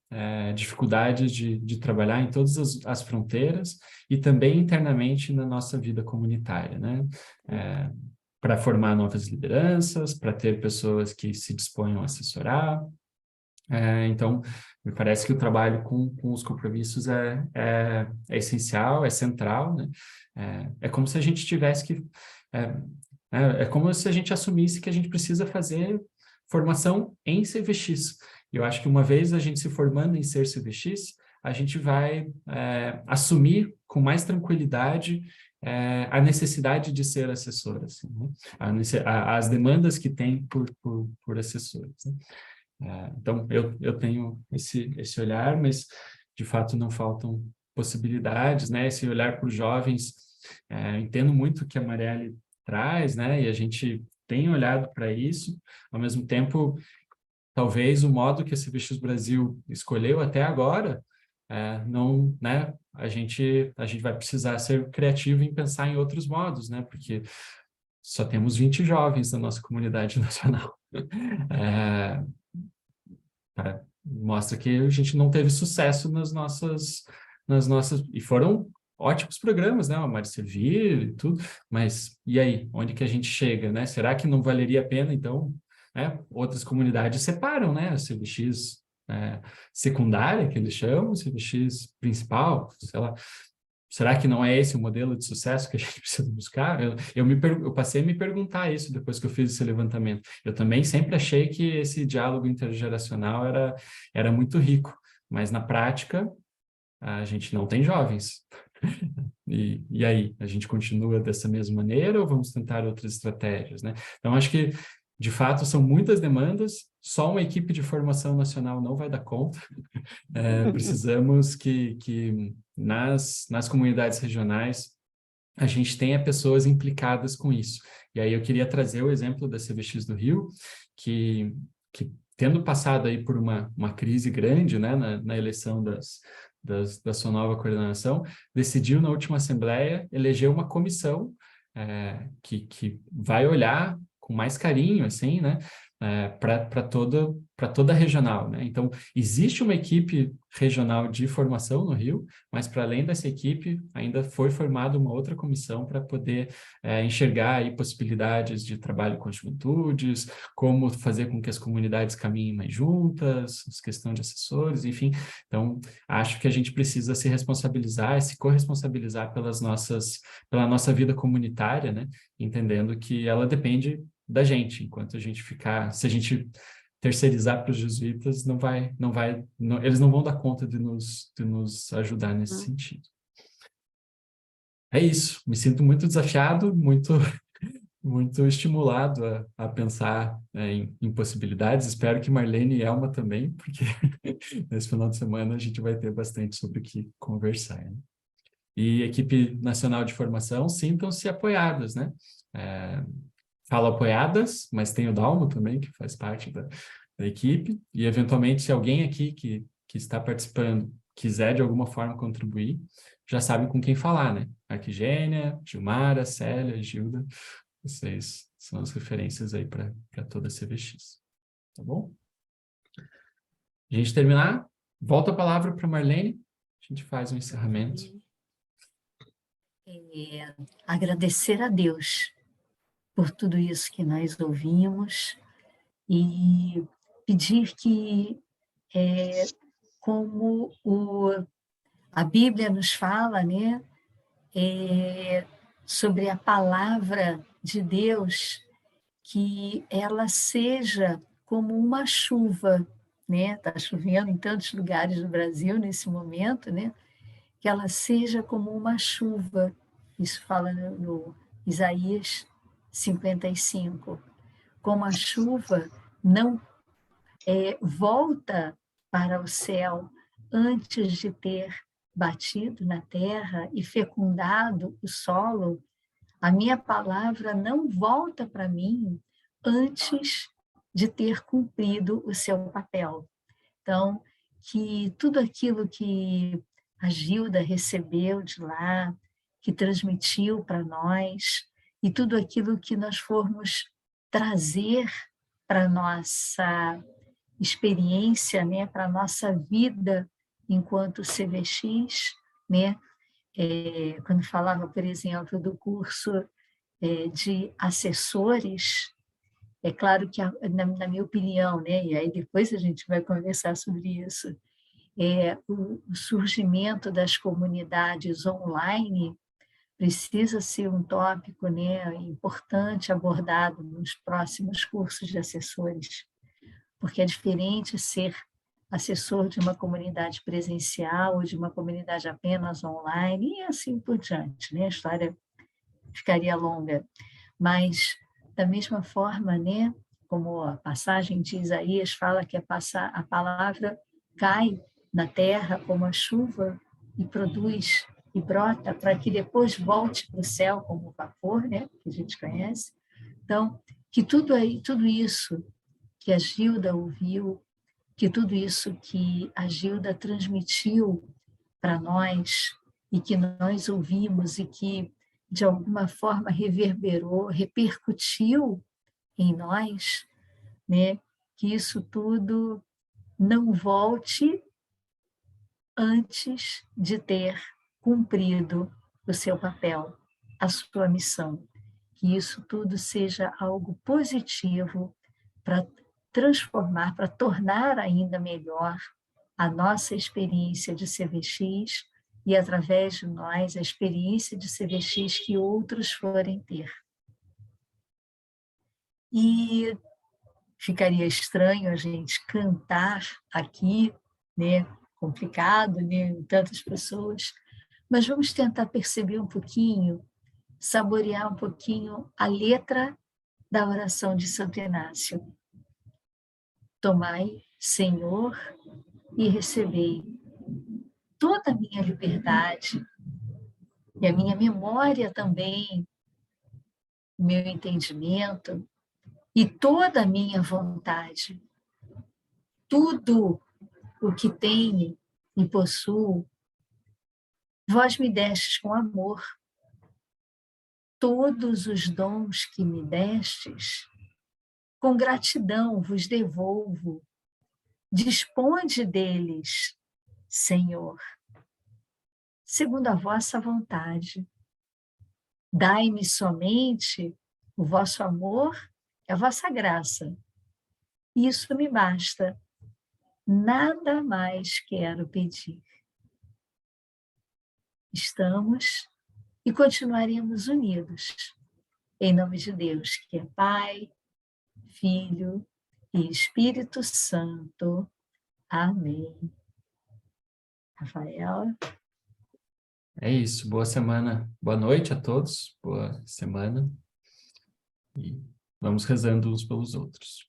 dificuldades de trabalhar em todas as fronteiras e também internamente na nossa vida comunitária, né, para formar novas lideranças, para ter pessoas que se disponham a assessorar. Então, me parece que o trabalho com os compromissos é essencial, é central, né? É como se a gente tivesse que... É como se a gente assumisse que a gente precisa fazer formação em CVX. Eu acho que uma vez a gente se formando em ser CVX, a gente vai assumir com mais tranquilidade a necessidade de ser assessor, assim, né? As demandas que tem por assessores, né? Então, eu tenho esse olhar, mas, de fato, não faltam possibilidades, né? Esse olhar para os jovens, entendo muito o que a Marielle traz, né? E a gente tem olhado para isso. Ao mesmo tempo, talvez o modo que a CBX Brasil escolheu até agora, não, né? A gente vai precisar ser criativo em pensar em outros modos, né? Porque só temos 20 jovens na nossa comunidade nacional. Mostra que a gente não teve sucesso nas nossas e foram ótimos programas, né, o Marcia Vir e tudo, mas e aí, onde que a gente chega, né? Será que não valeria a pena, então, né? Outras comunidades separam, né, a CBX secundária, que eles chamam, CBX principal, sei lá. Será que não é esse o modelo de sucesso que a gente precisa buscar? Eu passei a me perguntar isso depois que eu fiz esse levantamento. Eu também sempre achei que esse diálogo intergeracional era muito rico, mas na prática a gente não tem jovens. E aí, a gente continua dessa mesma maneira ou vamos tentar outras estratégias, né? Então, acho que, de fato, são muitas demandas, só uma equipe de formação nacional não vai dar conta. Precisamos que nas comunidades regionais a gente tenha pessoas implicadas com isso. E aí eu queria trazer o exemplo da CBX do Rio, que tendo passado aí por uma crise grande, né, na eleição da sua nova coordenação, decidiu na última assembleia eleger uma comissão que vai olhar com mais carinho, assim, né, para toda a regional, né? Então, existe uma equipe regional de formação no Rio, mas para além dessa equipe, ainda foi formada uma outra comissão para poder enxergar aí possibilidades de trabalho com as juventudes, como fazer com que as comunidades caminhem mais juntas, as questões de assessores, enfim. Então, acho que a gente precisa se responsabilizar e se corresponsabilizar pela nossa vida comunitária, né? Entendendo que ela depende da gente, enquanto a gente ficar, se a gente terceirizar para os jesuítas, eles não vão dar conta de nos ajudar nesse sentido. É isso, me sinto muito desafiado, muito estimulado a pensar em possibilidades. Espero que Marlene e Elma também, porque nesse final de semana a gente vai ter bastante sobre o que conversar, né? E equipe nacional de formação, sintam-se apoiadas, né? Falo apoiadas, mas tem o Dalmo também, que faz parte da equipe, e eventualmente se alguém aqui que está participando quiser de alguma forma contribuir, já sabe com quem falar, né? Arquigênia, Gilmara, Célia, Gilda, vocês são as referências aí para toda a CVX, tá bom? A gente terminar, volta a palavra para Marlene, a gente faz um encerramento. Agradecer a Deus por tudo isso que nós ouvimos e pedir que, como a Bíblia nos fala, né, sobre a palavra de Deus, que ela seja como uma chuva, né? Está chovendo em tantos lugares do Brasil nesse momento, né? Que ela seja como uma chuva. Isso fala no Isaías 55. Como a chuva não volta para o céu antes de ter batido na terra e fecundado o solo, a minha palavra não volta para mim antes de ter cumprido o seu papel. Então, que tudo aquilo que a Gilda recebeu de lá, que transmitiu para nós, e tudo aquilo que nós formos trazer para a nossa experiência, né, para a nossa vida enquanto CVX, né? Quando falava, por exemplo, do curso de assessores, é claro que, na minha opinião, né, e aí depois a gente vai conversar sobre isso, o surgimento das comunidades online precisa ser um tópico, né, importante abordado nos próximos cursos de assessores, porque é diferente ser assessor de uma comunidade presencial ou de uma comunidade apenas online e assim por diante, né? A história ficaria longa, mas da mesma forma, né, como a passagem de Isaías fala que a palavra cai na terra como a chuva e produz e brota para que depois volte para o céu como vapor, né, que a gente conhece. Então, que tudo isso que a Gilda ouviu, que tudo isso que a Gilda transmitiu para nós e que nós ouvimos e que de alguma forma reverberou, repercutiu em nós, né? Que isso tudo não volte antes de ter cumprido o seu papel, a sua missão. Que isso tudo seja algo positivo para transformar, para tornar ainda melhor a nossa experiência de CVX e, através de nós, a experiência de CVX que outros forem ter. E ficaria estranho a gente cantar aqui, né? Complicado, né? Tantas pessoas, mas vamos tentar perceber um pouquinho, saborear um pouquinho a letra da oração de Santo Inácio. Tomai, Senhor, e recebei toda a minha liberdade e a minha memória também, o meu entendimento e toda a minha vontade. Tudo o que tenho e possuo Vós me destes com amor. Todos os dons que me destes, com gratidão vos devolvo. Disponde deles, Senhor, segundo a vossa vontade. Dai-me somente o vosso amor e a vossa graça. Isso me basta. Nada mais quero pedir. Estamos e continuaremos unidos. Em nome de Deus, que é Pai, Filho e Espírito Santo. Amém. Rafael. É isso, boa semana. Boa noite a todos, boa semana. E vamos rezando uns pelos outros.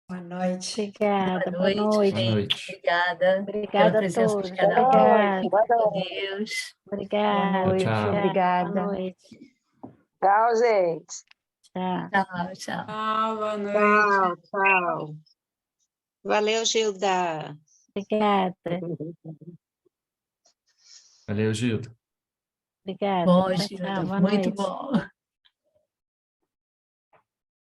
Boa noite. Obrigada, Boa noite, boa noite. Boa gente. noite. Obrigada, Obrigada pela a presença todos. de cada um. Obrigada. Fiquem com Deus. Obrigada. Boa noite. Tchau. Obrigada. Boa noite. Tchau, gente. Tchau. Tchau, tchau. Boa noite. Tchau, tchau. Valeu, Gilda. Obrigada. Valeu, Gildo. Obrigada. Bom, Tchau, Gilda, tchau. Boa muito noite. bom.